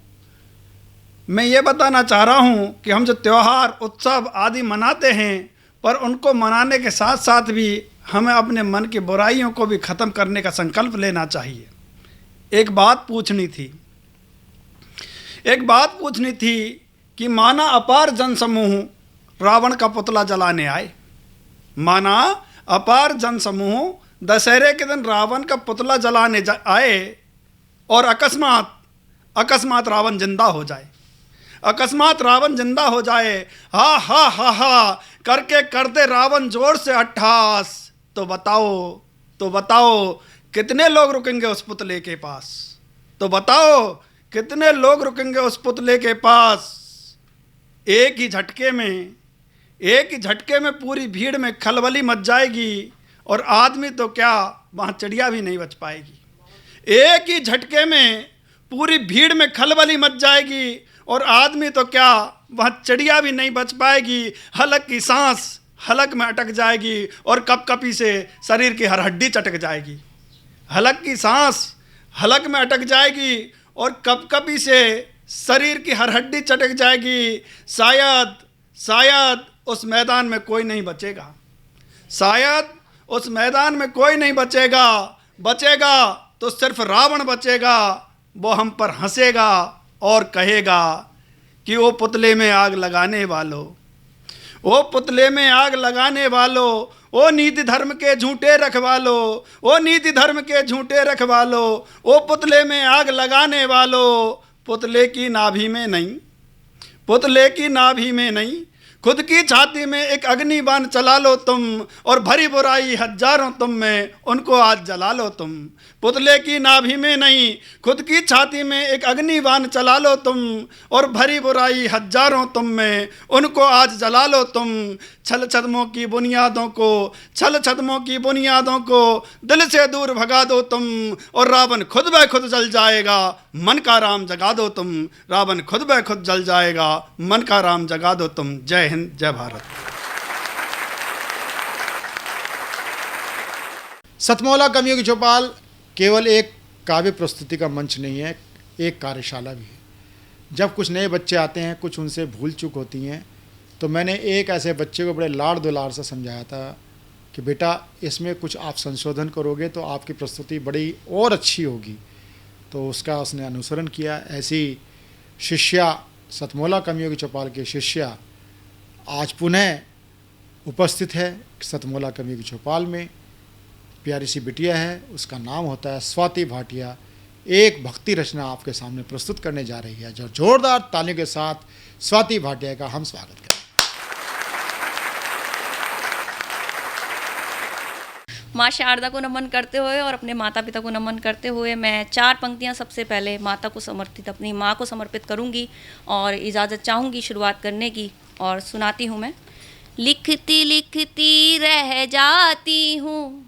मैं ये बताना चाह रहा हूँ कि हम जो त्यौहार उत्सव आदि मनाते हैं, पर उनको मनाने के साथ साथ भी हमें अपने मन की बुराइयों को भी ख़त्म करने का संकल्प लेना चाहिए। एक बात पूछनी थी कि माना अपार जनसमूह रावण का पुतला जलाने आए। माना अपार जनसमूह दशहरे के दिन रावण का पुतला जलाने आए और अकस्मात रावण जिंदा हो जाए। अकस्मात रावण जिंदा हो जाए, हा हा हा हा करके कर दे रावण जोर से अट्ठास, तो बताओ कितने लोग रुकेंगे उस पुतले के पास? तो बताओ कितने लोग रुकेंगे उस पुतले के पास? एक ही झटके में पूरी भीड़ में खलबली मच जाएगी और आदमी तो क्या, वहाँ चिड़िया भी नहीं बच पाएगी। एक ही झटके में पूरी भीड़ में खलबली मच जाएगी और आदमी तो क्या, वहाँ चिड़िया भी नहीं बच पाएगी। हलक की सांस हलक में अटक जाएगी और कपकपी से शरीर की हर हड्डी चटक जाएगी। हलक की सांस हलक में अटक जाएगी और कपकपी से शरीर की हर हड्डी चटक जाएगी। शायद उस मैदान में कोई नहीं बचेगा। शायद उस मैदान में कोई नहीं बचेगा तो सिर्फ रावण बचेगा। वो हम पर हंसेगा और कहेगा कि वो पुतले में आग लगाने वालों, ओ पुतले में आग लगाने वालों, ओ नीति धर्म के झूठे रखवालो, ओ नीति धर्म के झूठे रखवालो, ओ पुतले में आग लगाने वालों, पुतले की नाभि में नहीं, खुद की छाती में एक अग्निबाण चला लो तुम और भरी बुराई हजारों तुम में, उनको आज जला लो तुम। पुतले की नाभि में नहीं, खुद की छाती में एक अग्निबाण चला लो तुम और भरी बुराई हजारों तुम में, उनको आज जला लो तुम। छल छद्मों की बुनियादों को दिल से दूर भगा दो तुम और रावण खुद ब खुद जल जाएगा, मन का राम जगा दो तुम। रावण खुद ब खुद जल जाएगा, मन का राम जगा दो तुम। जय हिंद, जय भारत। सतमौला कवियों की चौपाल केवल एक काव्य प्रस्तुति का मंच नहीं है, एक कार्यशाला भी है। जब कुछ नए बच्चे आते हैं, कुछ उनसे भूल चूक होती हैं, तो मैंने एक ऐसे बच्चे को बड़े लाड़ दुलार से समझाया था कि बेटा इसमें कुछ आप संशोधन करोगे तो आपकी प्रस्तुति बड़ी और अच्छी होगी। तो उसका उसने अनुसरण किया। ऐसी शिष्या, सतमौला कवियों की चौपाल की शिष्या आज पुनः उपस्थित है सतमौला कवियों की चौपाल में। प्यारी सी बिटिया है, उसका नाम होता है स्वाति भाटिया। एक भक्ति रचना आपके सामने प्रस्तुत करने जा रही है, जो जोरदार तालियों के साथ स्वाति भाटिया का हम स्वागत करें। माँ शारदा को नमन करते हुए और अपने माता पिता को नमन करते हुए मैं 4 पंक्तियाँ सबसे पहले माता को समर्पित, अपनी माँ को समर्पित करूँगी और इजाज़त चाहूँगी शुरुआत करने की, और सुनाती हूँ मैं। लिखती लिखती रह जाती हूँ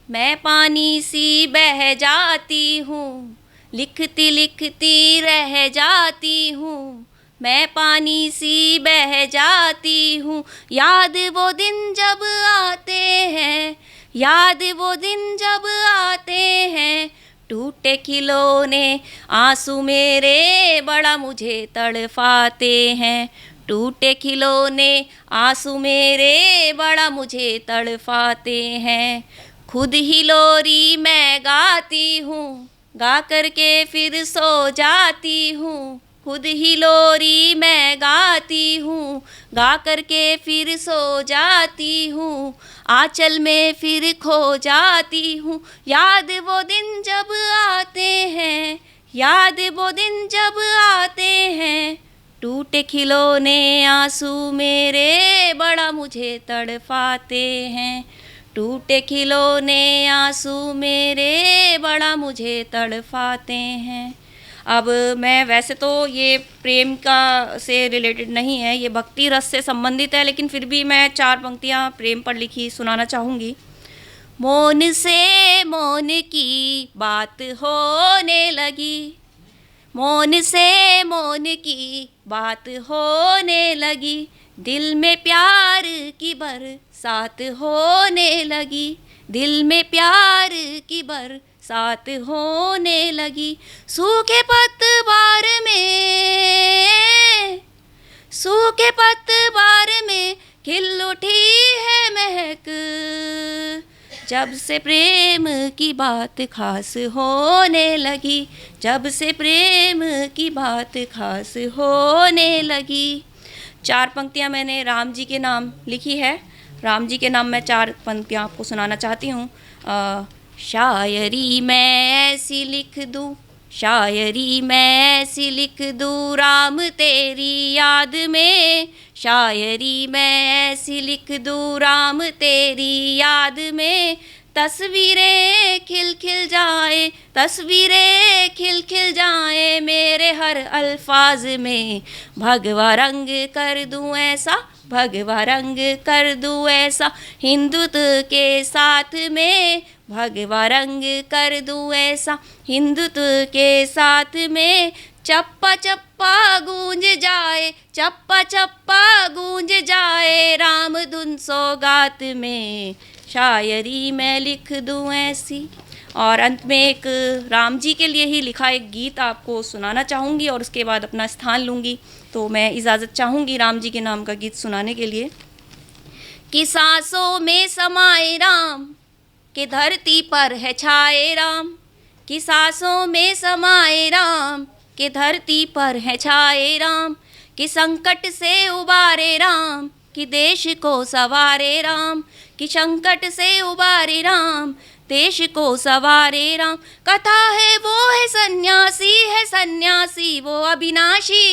मैं, पानी सी बह जाती हूँ। लिखती लिखती रह जाती हूँ मैं, पानी सी बह जाती हूँ। याद वो दिन जब आते हैं, याद वो दिन जब आते हैं, टूटे खिलौने आंसू मेरे बड़ा मुझे तड़पाते हैं। टूटे खिलौने आंसू मेरे बड़ा मुझे तड़पाते हैं। खुद ही लोरी मैं गाती हूँ, गा करके फिर सो जाती हूँ। खुद ही लोरी मैं गाती हूँ, गा करके फिर सो जाती हूँ। आंचल में फिर खो जाती हूँ। याद वो दिन जब आते हैं, याद वो दिन जब आते हैं, टूटे खिलौने आंसू मेरे बड़ा मुझे तड़पाते हैं। टूटे खिलौने आंसू मेरे बड़ा मुझे तड़पाते हैं। अब मैं वैसे तो ये प्रेम का से रिलेटेड नहीं है, ये भक्ति रस से संबंधित है, लेकिन फिर भी मैं 4 पंक्तियाँ प्रेम पर लिखी सुनाना चाहूँगी। मौन से मौन की बात होने लगी, मौन से मौन की बात होने लगी, दिल में प्यार की बरसात होने लगी, दिल में प्यार की बरसात होने लगी। सूखे पतवार में, सूखे पतवार में खिल उठी है महक, जब से प्रेम की बात खास होने लगी, जब से प्रेम की बात खास होने लगी। 4 पंक्तियाँ मैंने राम जी के नाम लिखी है। राम जी के नाम मैं 4 पंक्तियाँ आपको सुनाना चाहती हूँ। शायरी मैं ऐसी लिख दूँ, शायरी मैं ऐसी लिख दूँ राम तेरी याद में, शायरी मैं ऐसी लिख दूँ राम तेरी याद में। तस्वीरें खिल खिल जाए, तस्वीरें खिल खिल जाए मेरे हर अल्फाज में। भगवा रंग कर दूँ ऐसा, भगवा रंग कर दूँ ऐसा हिंदुत्व के साथ में, भगवा रंग कर दूँ ऐसा हिंदुत्व के साथ में। चप्पा चप्पा गूंज जाए, चप्पा चप्पा गूंज जाए राम धुन सौगात में, शायरी मैं लिख दूँ ऐसी। और अंत में एक राम जी के लिए ही लिखा एक गीत आपको सुनाना चाहूँगी और उसके बाद अपना स्थान लूँगी। तो मैं इजाज़त चाहूँगी राम जी के नाम का गीत सुनाने के लिए। कि सांसों में समाए राम, कि धरती पर है छाए राम, कि सांसों में समाए राम, कि धरती पर है छाए राम। कि संकट से उबारे राम, कि देश को सवारे राम, कि संकट से उबारे राम, देश को सवारे राम। कथा है वो है सन्यासी, है सन्यासी वो अविनाशी,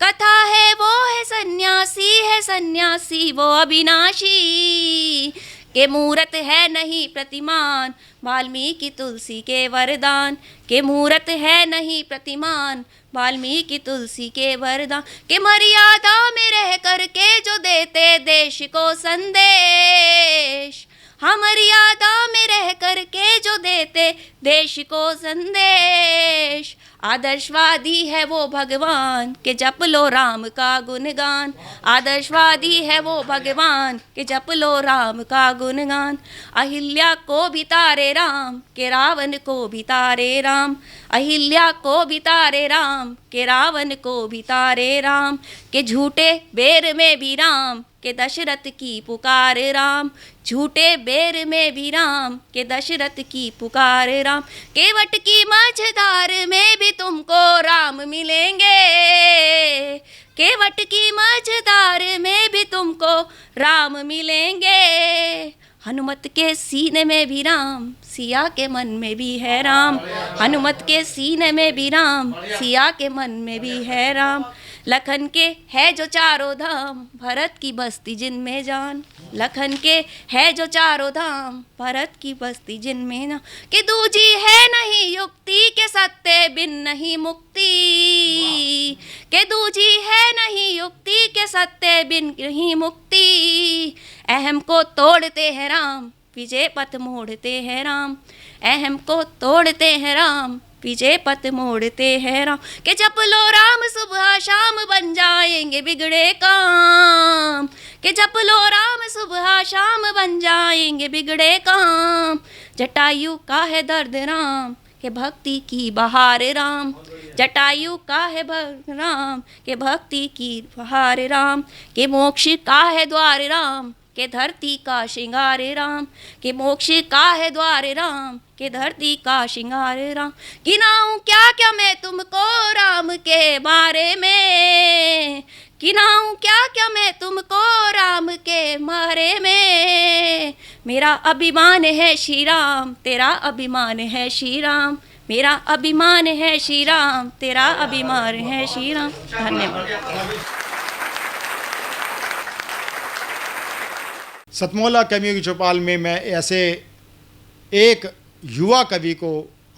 कथा है वो है सन्यासी, है सन्यासी वो अविनाशी। के मूरत है नहीं प्रतिमान, वाल्मीकि तुलसी के वरदान, के मूरत है नहीं प्रतिमान, वाल्मीकि तुलसी के वरदान। के मर्यादा में रह करके जो देते देश को संदेश, हम मर्यादा में रह करके जो देते देश को संदेश। आदर्शवादी है वो भगवान के जप लो राम का गुणगान, आदर्शवादी है वो भगवान के जप लो राम का गुणगान। अहिल्या को भी तारे राम, के रावण को भी तारे राम, अहिल्या को भी तारे राम, के रावण को भी तारे राम। के झूठे बेर में भी राम, के दशरथ की पुकार राम, झूठे बेर में भी राम, के दशरथ की पुकार राम। केवट की मझधार में भी तुमको राम मिलेंगे, केवट की मझधार में भी तुमको राम मिलेंगे। हनुमत के सीने में भी राम, सिया के मन में भी है राम, हनुमत के सीने में भी राम, सिया के मन में भी है राम। लखन के है जो चारों धाम, भरत की बस्ती जिनमें जान, लखन के है जो चारों धाम, भरत की बस्ती जिनमें ना। कि दूजी है नहीं युक्ति, के सत्य बिन नहीं मुक्ति, के दूजी है नहीं युक्ति, के सत्य बिन नहीं मुक्ति। अहम को तोड़ते हैं राम, विजय पथ मोड़ते हैं राम, अहम को तोड़ते हैं राम, विजय पथ मोड़ते हैं राम। के जप लो राम सुबह शाम बन जाएंगे बिगड़े काम, के जप लो राम सुबह शाम बन जाएंगे बिगड़े काम। जटायु का है दर्द राम, के भक्ति की बहार राम, जटायु का है राम, के भक्ति की बहार राम। के मोक्ष का है द्वार राम, के धरती का श्रृंगार राम, के मोक्ष का है द्वार राम, के धरती का श्रृंगार राम। गिनाऊं क्या क्या मैं तुमको राम के बारे में, गिनाऊं क्या क्या मैं तुमको राम के बारे में। मेरा अभिमान है श्री राम, तेरा अभिमान है श्री राम, मेरा अभिमान है श्री राम, तेरा अभिमान है श्री राम। धन्यवाद। सतमोला कवियों की चौपाल में मैं ऐसे एक युवा कवि को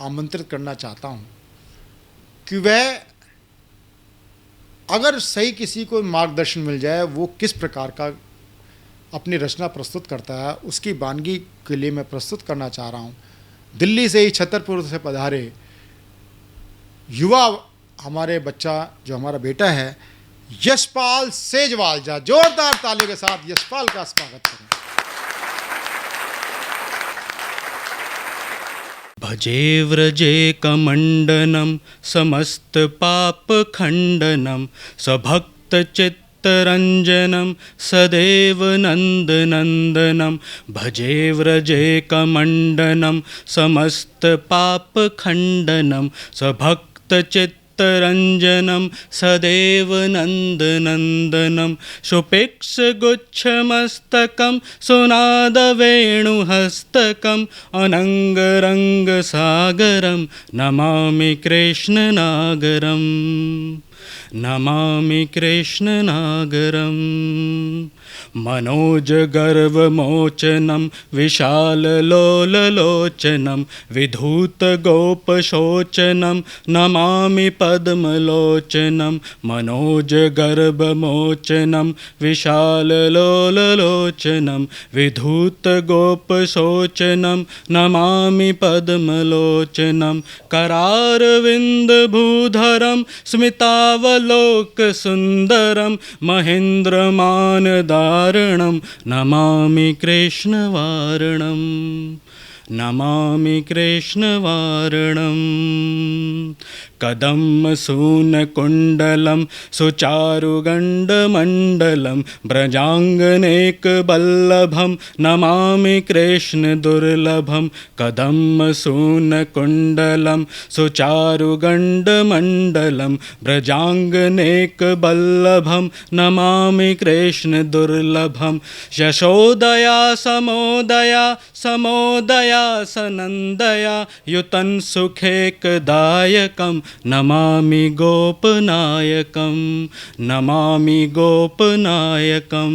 आमंत्रित करना चाहता हूं कि वह अगर सही किसी को मार्गदर्शन मिल जाए वो किस प्रकार का अपनी रचना प्रस्तुत करता है, उसकी वानगी के लिए मैं प्रस्तुत करना चाह रहा हूं। दिल्ली से ही छतरपुर से पधारे युवा हमारे बच्चा जो हमारा बेटा है यशपाल सेजवाल, जा जोरदार तालियों के साथ यशपाल का स्वागत करें। भजे व्रजे कमंडनम समस्त पाप खंडनम सभक्त चित्त चित्तरञ्जनं सदैव नन्दनन्दनं भजे व्रजेकमण्डनं समस्तपापखण्डनं सभक्तचित्तरञ्जनं सदैव नन्दनन्दनं सुपेक्षगुच्छमस्तकं सुनादवेणुहस्तकम् अनङ्गरङ्गसागरं नमामि कृष्णनागरम् नमामि कृष्णनागरम् मनोजगर्वमोचनं विशाललोललोचनं विधूतगोपशोचनं नमामि पद्मलोचनं मनोजगर्वमोचनं विशाललोललोचनं विधूतगोपशोचनं नमामि पद्मलोचनं करारविन्दभूधरं स्मितावलोकसुन्दरं महेन्द्रमानदारणं नमामि कृष्णवारणं नमामि कृष्णवारणम् कदम्बसूनकुण्डलं सुचारुगण्डमण्डलं व्रजाङ्गनेकवल्लभं नमामि कृष्णदुर्लभं कदम्बसूनकुण्डलं सुचारुगण्डमण्डलं व्रजाङ्गनेकवल्लभं नमामि कृष्णदुर्लभं यशोदया समोदया समोदया सनन्दया युतं सुखेकदायकं नमामि गोपनायकं नमामि गोपनायकं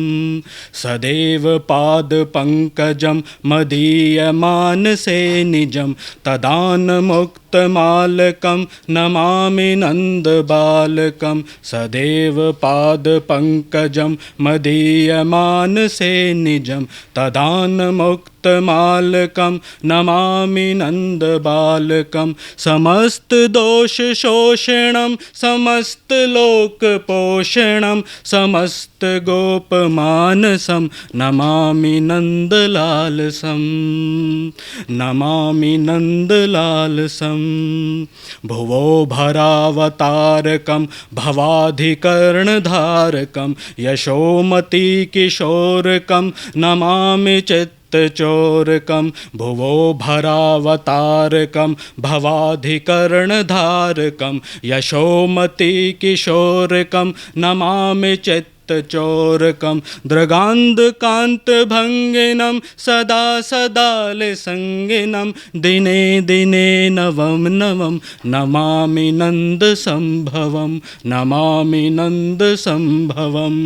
सदैव पादपङ्कजं मदीयमानसे निजं तदानमुक्तमालकं नमामि नन्दबालकं सदैव पादपङ्कजं मदीयमानसे निजं तदानमुक्तमालकं नमामि नन्दबालकं समस्तदोषशोषणं समस्तलोकपोषणं समस्तगोपमानसं नमामि नन्दलालसं नमामि नन्दलालसं भुवो भरावतारकं भवाधिकर्णधारकं यशोमतिकिशोरकं नमामि चित्तचोरकं भुवो भरावतारकं भवाधिकर्णधारकं यशोमतिकिशोरकं नमामि चित्तचोरकं दृगान्धकान्तभङ्गिनं सदा सदालसङ्गिनं दिने दिने नवं नवं नमामि नन्दसम्भवं नमामि नन्दसम्भवं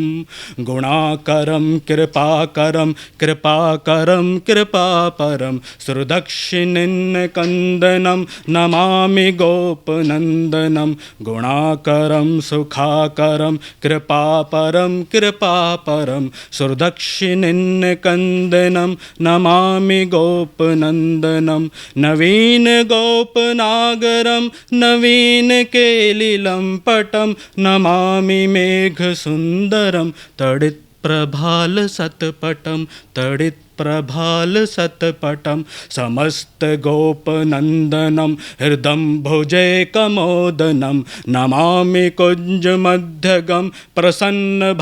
गुणाकरं कृपाकरं कृपाकरं कृपापरं सुरदक्षिणिन्नकन्दनं नमामि गोपनन्दनं गुणाकरं सुखाकरं कृपापरं कृपापरं सुरदक्षिणिन्नकन्दनं नमामि गोपनन्दनं नवीन गोपनागरं नवीन केलिलं पटं नमामि मेघसुन्दरं तडित्प्रभालसत्पटं तडित्प्रभालसत्पटं समस्तगोपनन्दनं हृदम्भुजैकमोदनं नमामि कुञ्जमध्यगं प्रसन्नभानुशोभनं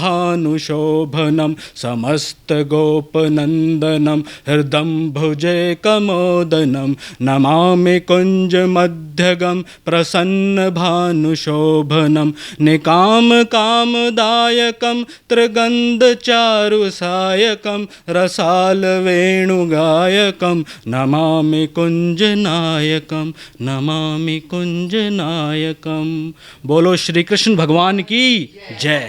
समस्तगोपनन्दनं हृदम्भुजैकमोदनं नमामि कुञ्जमध्यगं प्रसन्नभानुशोभनं निकामकामदायकं त्रिगन्धचारुसायकं रसालवेणुगायकं नमामि कुञ्जनायकं नमामि कुञ्जनायकं। बोलो श्री कृष्ण भगवान की जय।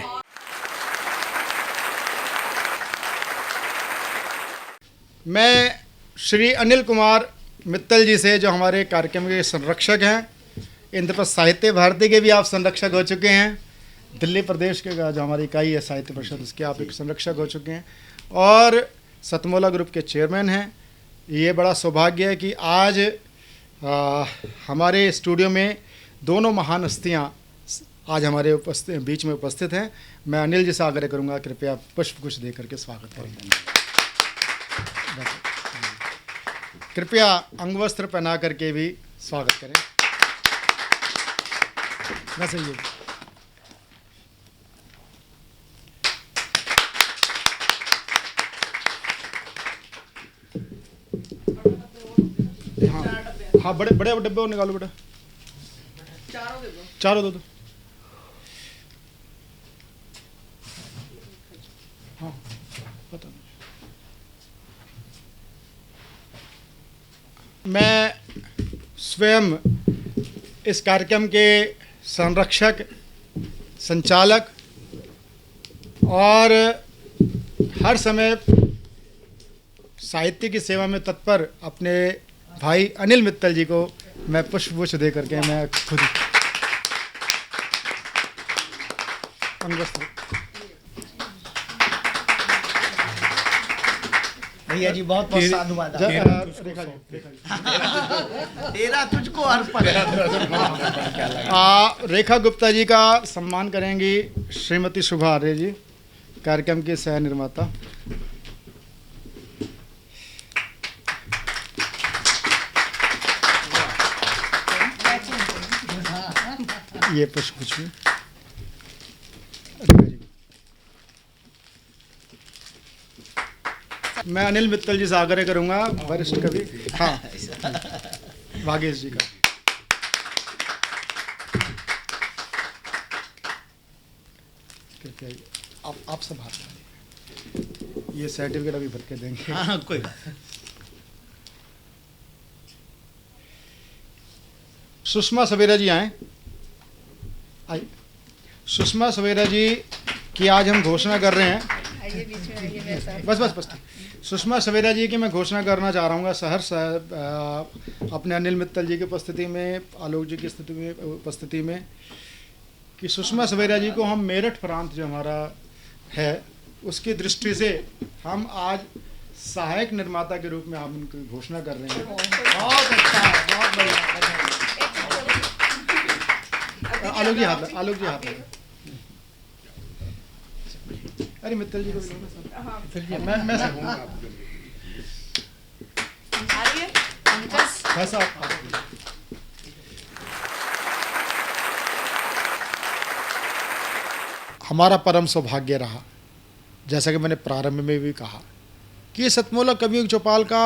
मैं श्री अनिल कुमार मित्तल जी से, जो हमारे कार्यक्रम के संरक्षक हैं, इंद्रप्रस्थ साहित्य भारती के भी आप संरक्षक हो चुके हैं, दिल्ली प्रदेश के जो हमारी इकाई है साहित्य परिषद, उसके आप एक संरक्षक हो चुके हैं और सतमोला ग्रुप के चेयरमैन हैं। ये बड़ा सौभाग्य है कि आज हमारे स्टूडियो में दोनों महान हस्तियाँ आज हमारे बीच में उपस्थित हैं। मैं अनिल जी से आग्रह करूँगा कृपया पुष्पगुच्छ दे करके स्वागत करेंगे। कृपया अंगवस्त्र पहना करके भी स्वागत करें। मैं सही है। हाँ, बड़े बड़े डब्बे और निकालो बेटा, चारों दो। हाँ, पता नहीं। मैं स्वयं इस कार्यक्रम के संरक्षक, संचालक और हर समय साहित्य की सेवा में तत्पर अपने भाई अनिल मित्तल जी को मैं पुष्पगुच्छ दे करके मैं खुद भैया जी बहुत बहुत साधुवाद। तेरा तुझको अर्पण। रेखा गुप्ता जी का सम्मान करेंगी श्रीमती शुभा आर्य जी, कार्यक्रम के सह निर्माता। ये पुष्पगुच्छ मैं अनिल मित्तल जी से आग्रह करूंगा, वरिष्ठ कवि, हाँ, भागेश जी का। कृपया आप सब हाथ, ये सर्टिफिकेट अभी भर के देंगे। हाँ, कोई बात। सुषमा सवेरा जी आए। सुषमा सवेरा जी की आज हम घोषणा कर रहे हैं। बस सुषमा सवेरा जी की मैं घोषणा करना चाह रहा हूँ सहर्ष अपने अनिल मित्तल जी की उपस्थिति में, आलोक जी की स्थिति में, उपस्थिति में, कि सुषमा सवेरा जी को हम मेरठ प्रांत जो हमारा है उसकी दृष्टि से हम आज सहायक निर्माता के रूप में हम उनकी घोषणा कर रहे हैं। बहुत अच्छा, बहुत बढ़िया। आलोक जी हाथ लगा। अरे मित्तल जी को भी मैं सकूंगा आपके लिए। हमारा परम सौभाग्य रहा, जैसा कि मैंने प्रारंभ में भी कहा, कि सतमोला कवियों की चौपाल का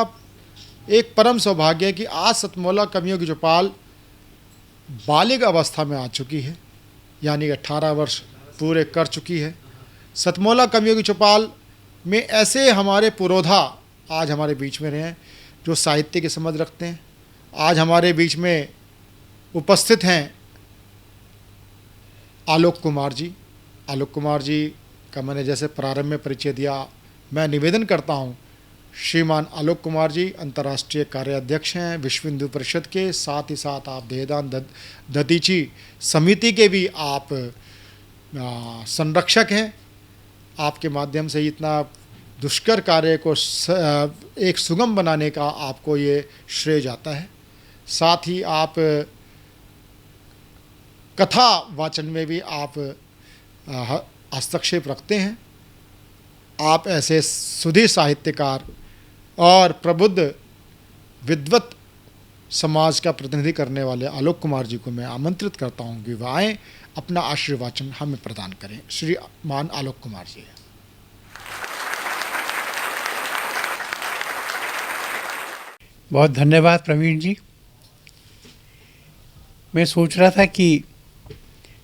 एक परम सौभाग्य है कि आज सतमोला कवियों की चौपाल बालिग अवस्था में आ चुकी है, यानी 18 वर्ष पूरे कर चुकी है। सतमोला कवियों की चौपाल में ऐसे हमारे पुरोधा आज हमारे बीच में रहे हैं जो साहित्य की समझ रखते हैं। आज हमारे बीच में उपस्थित हैं आलोक कुमार जी। आलोक कुमार जी का मैंने जैसे प्रारंभ में परिचय दिया, मैं निवेदन करता हूं, श्रीमान आलोक कुमार जी अंतर्राष्ट्रीय कार्याध्यक्ष हैं विश्व हिंदू परिषद के, साथ ही साथ आप देहदान दधीची समिति के भी आप संरक्षक हैं। आपके माध्यम से इतना दुष्कर कार्य को एक सुगम बनाने का आपको ये श्रेय जाता है। साथ ही आप कथा वाचन में भी आप हस्तक्षेप रखते हैं। आप ऐसे सुधीर साहित्यकार और प्रबुद्ध विद्वत समाज का प्रतिनिधि करने वाले आलोक कुमार जी को मैं आमंत्रित करता हूं कि वह आएँ, अपना आशीर्वाचन हमें प्रदान करें। श्रीमान आलोक कुमार जी। बहुत धन्यवाद प्रवीण जी। मैं सोच रहा था कि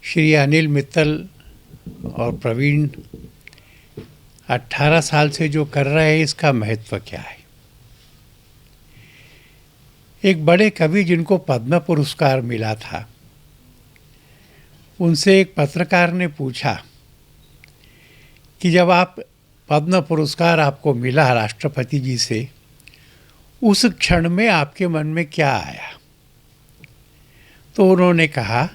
श्री अनिल मित्तल और प्रवीण 18 साल से जो कर रहे हैं इसका महत्व क्या है। एक बड़े कवि जिनको पद्म पुरस्कार मिला था, उनसे एक पत्रकार ने पूछा कि जब आप पद्म पुरस्कार आपको मिला राष्ट्रपति जी से, उस क्षण में आपके मन में क्या आया। तो उन्होंने कहा,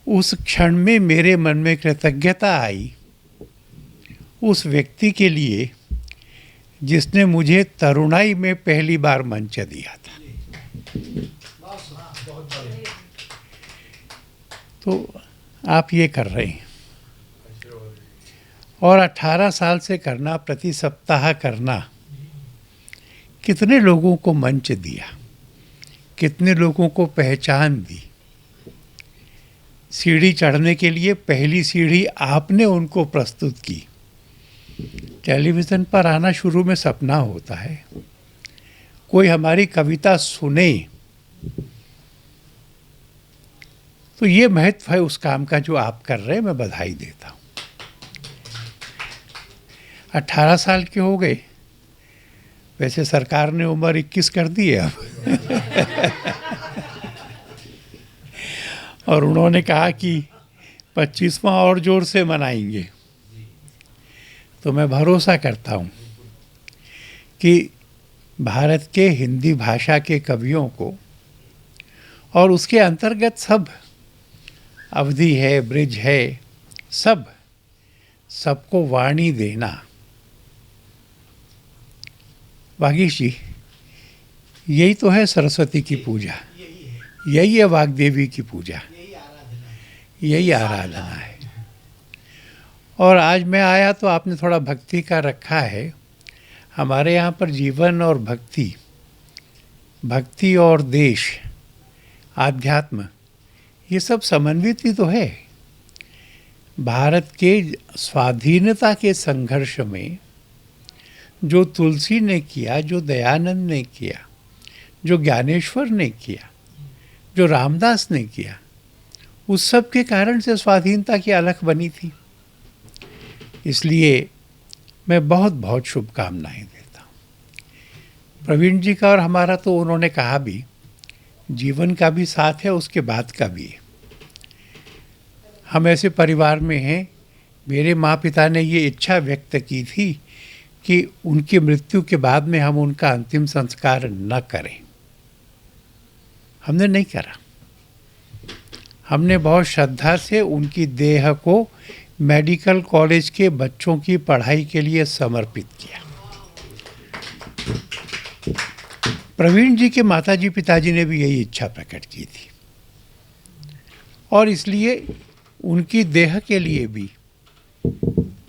उस क्षण में मेरे मन में कृतज्ञता आई उस व्यक्ति के लिए जिसने मुझे तरुणाई में पहली बार मंच दिया था। तो आप ये कर रहे हैं और 18 साल से करना, प्रति सप्ताह करना, कितने लोगों को मंच दिया, कितने लोगों को पहचान दी। सीढ़ी चढ़ने के लिए पहली सीढ़ी आपने उनको प्रस्तुत की। टेलीविज़न पर आना शुरू में सपना होता है, कोई हमारी कविता सुने, तो ये महत्व है उस काम का जो आप कर रहे हैं, मैं बधाई देता हूँ। 18 साल के हो गए, वैसे सरकार ने उम्र 21 कर दी है अब। और उन्होंने कहा कि 25वां और जोर से मनाएंगे। तो मैं भरोसा करता हूँ कि भारत के हिंदी भाषा के कवियों को और उसके अंतर्गत सब अवधि है, ब्रिज है, सबको वाणी देना। वागीश जी, यही तो है सरस्वती की पूजा, यही है वाग्देवी की पूजा, यही आराधना है। और आज मैं आया तो आपने थोड़ा भक्ति का रखा है। हमारे यहाँ पर जीवन और भक्ति और देश, आध्यात्म, ये सब समन्वित ही तो है। भारत के स्वाधीनता के संघर्ष में जो तुलसी ने किया, जो दयानंद ने किया, जो ज्ञानेश्वर ने किया, जो रामदास ने किया, उस सब के कारण से स्वाधीनता की अलख बनी थी। इसलिए मैं बहुत बहुत शुभकामनाएं देता हूँ प्रवीण जी का। और हमारा तो उन्होंने कहा भी, जीवन का भी साथ है, उसके बाद का भी है। हम ऐसे परिवार में हैं, मेरे माँ पिता ने ये इच्छा व्यक्त की थी कि उनकी मृत्यु के बाद में हम उनका अंतिम संस्कार न करें। हमने नहीं करा। हमने बहुत श्रद्धा से उनकी देह को मेडिकल कॉलेज के बच्चों की पढ़ाई के लिए समर्पित किया। प्रवीण जी के माताजी पिताजी ने भी यही इच्छा प्रकट की थी, और इसलिए उनकी देह के लिए भी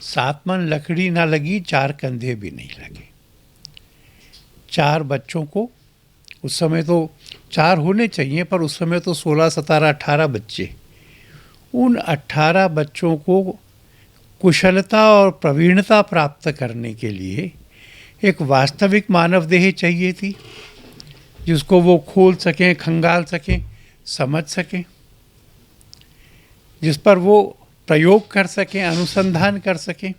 7 मन लकड़ी ना लगी, 4 कंधे भी नहीं लगे। 4 बच्चों को, उस समय तो 4 होने चाहिए, पर उस समय तो 16, 17, 18 बच्चे, उन 18 बच्चों को कुशलता और प्रवीणता प्राप्त करने के लिए एक वास्तविक मानव देह चाहिए थी, जिसको वो खोल सकें, खंगाल सकें, समझ सकें, जिस पर वो प्रयोग कर सकें, अनुसंधान कर सकें।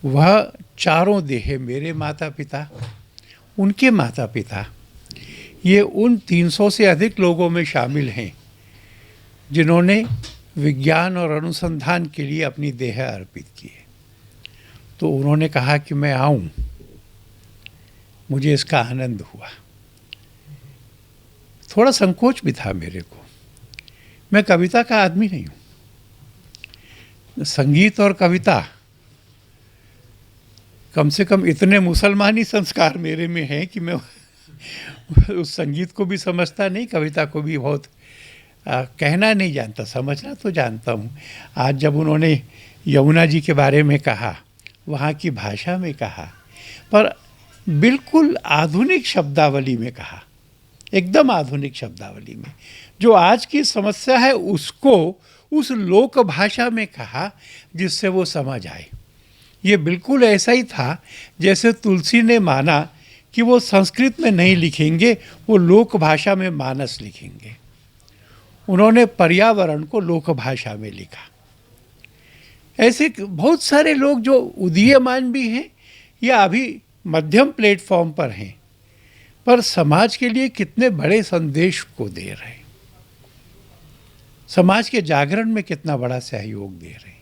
वह चारों देह, मेरे माता पिता, उनके माता पिता, ये उन 300 से अधिक लोगों में शामिल हैं जिन्होंने विज्ञान और अनुसंधान के लिए अपनी देह अर्पित की है। तो उन्होंने कहा कि मैं आऊं, मुझे इसका आनंद हुआ। थोड़ा संकोच भी था मेरे को, मैं कविता का आदमी नहीं हूँ। संगीत और कविता, कम से कम इतने मुसलमानी संस्कार मेरे में हैं कि मैं उस संगीत को भी समझता नहीं, कविता को भी बहुत कहना नहीं जानता, समझना तो जानता हूँ। आज जब उन्होंने यमुना जी के बारे में कहा, वहाँ की भाषा में कहा, पर बिल्कुल आधुनिक शब्दावली में कहा, एकदम आधुनिक शब्दावली में, जो आज की समस्या है उसको उस लोक भाषा में कहा जिससे वो समझ आए। ये बिल्कुल ऐसा ही था जैसे तुलसी ने माना कि वो संस्कृत में नहीं लिखेंगे, वो लोक भाषा में मानस लिखेंगे। उन्होंने पर्यावरण को लोक भाषा में लिखा। ऐसे बहुत सारे लोग जो उदीयमान भी हैं या अभी मध्यम प्लेटफॉर्म पर हैं, पर समाज के लिए कितने बड़े संदेश को दे रहे हैं, समाज के जागरण में कितना बड़ा सहयोग दे रहे हैं।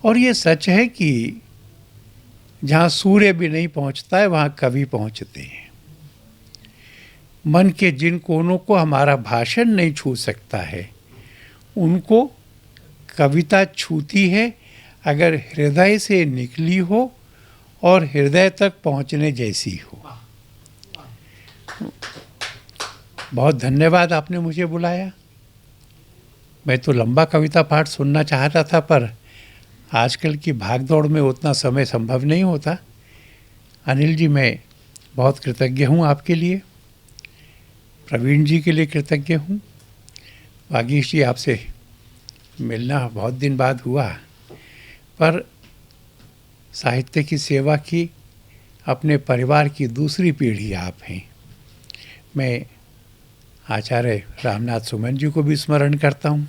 और ये सच है कि जहाँ सूर्य भी नहीं पहुँचता है, वहाँ कवि पहुँचते हैं। मन के जिन कोनों को हमारा भाषण नहीं छू सकता है, उनको कविता छूती है अगर हृदय से निकली हो और हृदय तक पहुँचने जैसी हो। बहुत धन्यवाद, आपने मुझे बुलाया। मैं तो लंबा कविता पाठ सुनना चाहता था, पर आजकल की भागदौड़ में उतना समय संभव नहीं होता। अनिल जी, मैं बहुत कृतज्ञ हूँ आपके लिए, प्रवीण जी के लिए कृतज्ञ हूँ। वागीश जी, आपसे मिलना बहुत दिन बाद हुआ, पर साहित्य की सेवा की अपने परिवार की दूसरी पीढ़ी आप हैं। मैं आचार्य रामनाथ सुमन जी को भी स्मरण करता हूँ।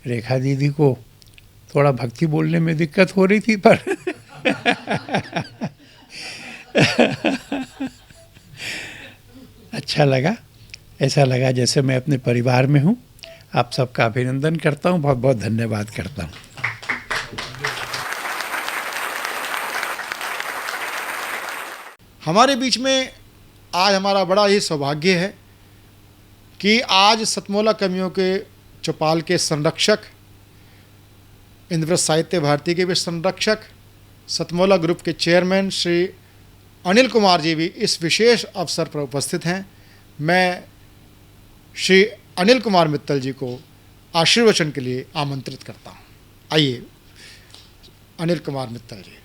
रेखा दीदी को थोड़ा भक्ति बोलने में दिक्कत हो रही थी, पर अच्छा लगा, ऐसा लगा जैसे मैं अपने परिवार में हूँ। आप सबका अभिनंदन करता हूँ, बहुत बहुत धन्यवाद करता हूँ। हमारे बीच में आज हमारा बड़ा ही सौभाग्य है कि आज सतमोला कवियों के चौपाल के संरक्षक, इंद्रव्रत साहित्य भारती के भी संरक्षक, सतमोला ग्रुप के चेयरमैन श्री अनिल कुमार जी भी इस विशेष अवसर पर उपस्थित हैं। मैं श्री अनिल कुमार मित्तल जी को आशीर्वचन के लिए आमंत्रित करता हूँ। आइए अनिल कुमार मित्तल जी।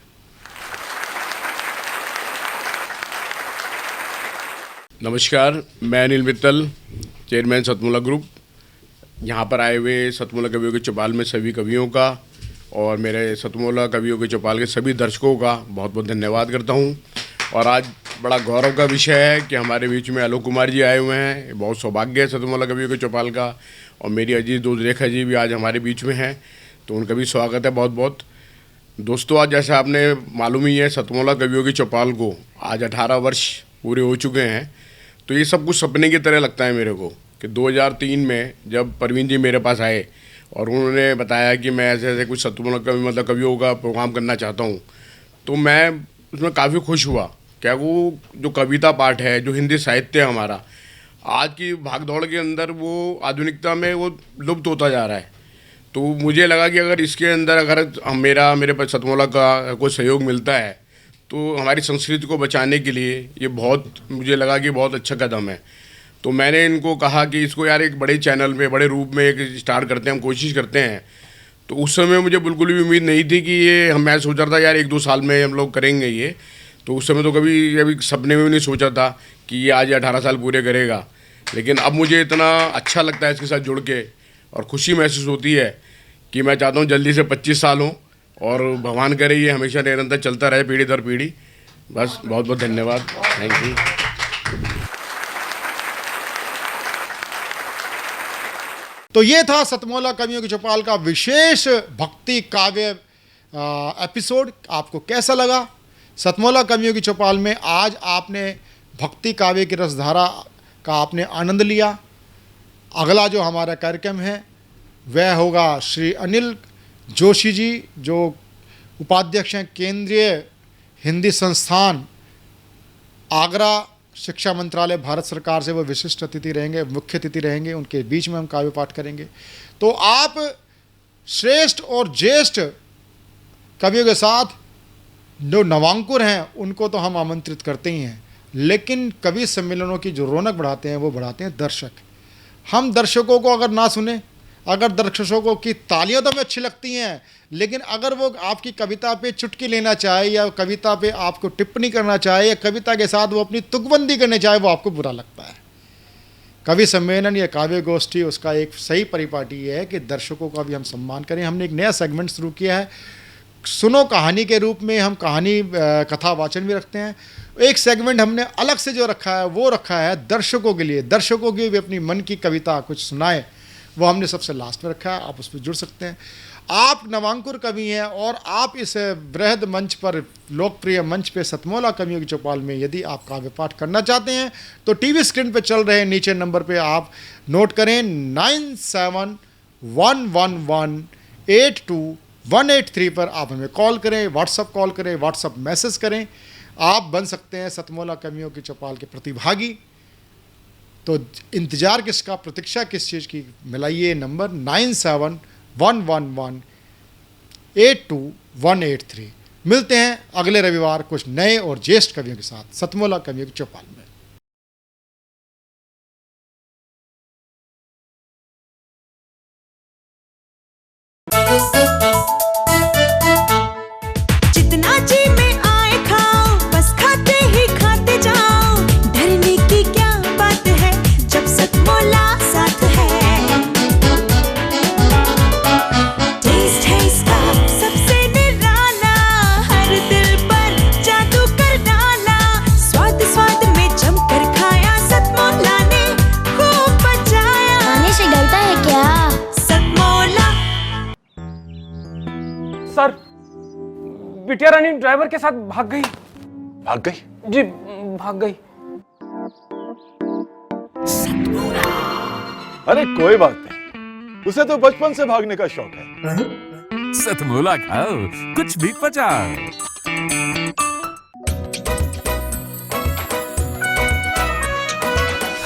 नमस्कार, मैं अनिल मित्तल, चेयरमैन सतमोला ग्रुप। यहाँ पर आए हुए सतमोला कवियों के चौपाल में सभी कवियों का और मेरे सतमोला कवियों के चौपाल के सभी दर्शकों का बहुत बहुत धन्यवाद करता हूँ। और आज बड़ा गौरव का विषय है कि हमारे बीच में आलोक कुमार जी आए हुए हैं। बहुत सौभाग्य है सतमोला कवियों के चौपाल का। और मेरी अजीज दोस्त रेखा जी भी आज हमारे बीच में हैं, तो उनका भी स्वागत है बहुत बहुत। दोस्तों, आज जैसा आपने मालूम ही है, सतमोला कवियों के चौपाल को आज 18 वर्ष पूरे हो चुके हैं। तो ये सब कुछ सपने की तरह लगता है मेरे को कि 2003 में जब परवीन जी मेरे पास आए और उन्होंने बताया कि मैं ऐसे ऐसे कुछ सतमोला मतलब कवियों का प्रोग्राम करना चाहता हूँ, तो मैं उसमें काफ़ी खुश हुआ। क्या वो जो कविता पाठ है, जो हिंदी साहित्य है हमारा, आज की भागदौड़ के अंदर वो आधुनिकता में वो लुप्त होता जा रहा है। तो मुझे लगा कि अगर इसके अंदर अगर मेरे पास सतमोला का कोई सहयोग मिलता है तो हमारी संस्कृति को बचाने के लिए ये बहुत, मुझे लगा कि बहुत अच्छा कदम है। तो मैंने इनको कहा कि इसको यार एक बड़े चैनल में, बड़े रूप में एक स्टार्ट करते हैं, हम कोशिश करते हैं। तो उस समय मुझे बिल्कुल भी उम्मीद नहीं थी कि ये मैं सोच रहा था यार 1-2 साल में हम लोग करेंगे ये। तो उस समय तो कभी सपने में भी नहीं सोचा था कि ये आज 18 साल पूरे करेगा। लेकिन अब मुझे इतना अच्छा लगता है इसके साथ जुड़ के और खुशी महसूस होती है कि मैं चाहता हूँ जल्दी से 25 साल हों और भगवान करे ये हमेशा निरंतर चलता रहे, पीढ़ी दर पीढ़ी। बस बहुत बहुत धन्यवाद, थैंक यू। तो ये था सतमोला कवियों के चौपाल का विशेष भक्ति काव्य एपिसोड। आपको कैसा लगा? सतमोला कवियों की चौपाल में आज आपने भक्ति काव्य की रसधारा का आपने आनंद लिया। अगला जो हमारा कार्यक्रम है वह होगा श्री अनिल जोशी जी, जो उपाध्यक्ष हैं केंद्रीय हिंदी संस्थान आगरा, शिक्षा मंत्रालय, भारत सरकार से वो विशिष्ट अतिथि रहेंगे, मुख्य अतिथि रहेंगे। उनके बीच में हम काव्य पाठ करेंगे। तो आप श्रेष्ठ और ज्येष्ठ कवियों के साथ जो नवांकुर हैं उनको तो हम आमंत्रित करते ही हैं, लेकिन कवि सम्मेलनों की जो रौनक बढ़ाते हैं वो बढ़ाते हैं दर्शक। हम दर्शकों को अगर ना सुने, अगर दर्शकों की तालियां तो हमें अच्छी लगती हैं, लेकिन अगर वो आपकी कविता पे चुटकी लेना चाहे या कविता पे आपको टिप्पणी करना चाहे या कविता के साथ वो अपनी तुकबंदी करने चाहे, वो आपको बुरा लगता है। कवि सम्मेलन या काव्य गोष्ठी, उसका एक सही परिपाटी है कि दर्शकों का भी हम सम्मान करें। हमने एक नया सेगमेंट शुरू किया है, सुनो कहानी के रूप में। हम कहानी कथा वाचन भी रखते हैं। एक सेगमेंट हमने अलग से जो रखा है वो रखा है दर्शकों के लिए, दर्शकों की भी अपनी मन की कविता कुछ सुनाए, वो हमने सबसे लास्ट में रखा है। आप उस पर जुड़ सकते हैं। आप नवांकुर कवि हैं और आप इस बृहद मंच पर, लोकप्रिय मंच पे, सतमोला कवियों की चौपाल में यदि आप काव्य पाठ करना चाहते हैं तो टीवी स्क्रीन पे चल रहे नीचे नंबर पे आप नोट करें 9711182183 पर आप हमें कॉल करें, व्हाट्सअप कॉल करें, व्हाट्सअप मैसेज करें। आप बन सकते हैं सतमोला कवियों की चौपाल के प्रतिभागी। तो इंतज़ार किसका, प्रतीक्षा किस चीज़ की? मिलाइए नंबर 9711182183। मिलते हैं अगले रविवार कुछ नए और ज्येष्ठ कवियों के साथ सतमोला कवियों की चौपाल में। जितना जी में आए खाओ, बस खाते ही खाते जाओ। डरने की क्या बात है जब सतमोला साथ है। टेस्ट है इसका सबसे निराला, हर दिल पर जादू कर डाला। स्वाद स्वाद में जम सर, बिटिया रानी ड्राइवर के साथ भाग गई। भाग गई? जी, भाग गई। अरे कोई बात नहीं, उसे तो बचपन से भागने का शौक है। सतमोला खाओ, कुछ भी पचाओ।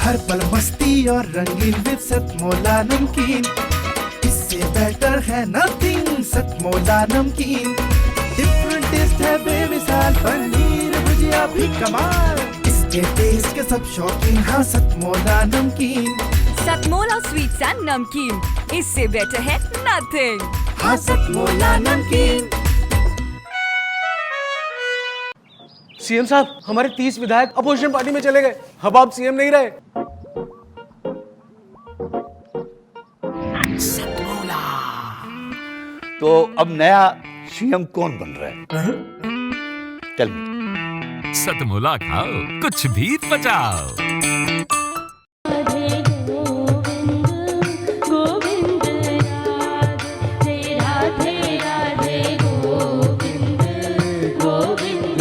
हर पल मस्ती और रंगीन विद सतमोला नमकीन, इससे बेटर है नथिंग। सतमोला नमकीन, डिफरेंट टेस्ट है बेमिसाल, पनीर भुजिया भी कमाल, इसके टेस्ट के सब शौकीन। हाँ सतमोला नमकीन, सतमोला स्वीट्स एंड नमकीन, इससे बेटर है नथिंग। हाँ सतमोला नमकीन। सीएम साहब, हमारे 30 विधायक अपोजिशन पार्टी में चले गए। अब आप सीएम नहीं रहे। तो अब नया सीएम कौन बन रहा है? Tell me. सतमोला खाओ, कुछ भी पचाओ।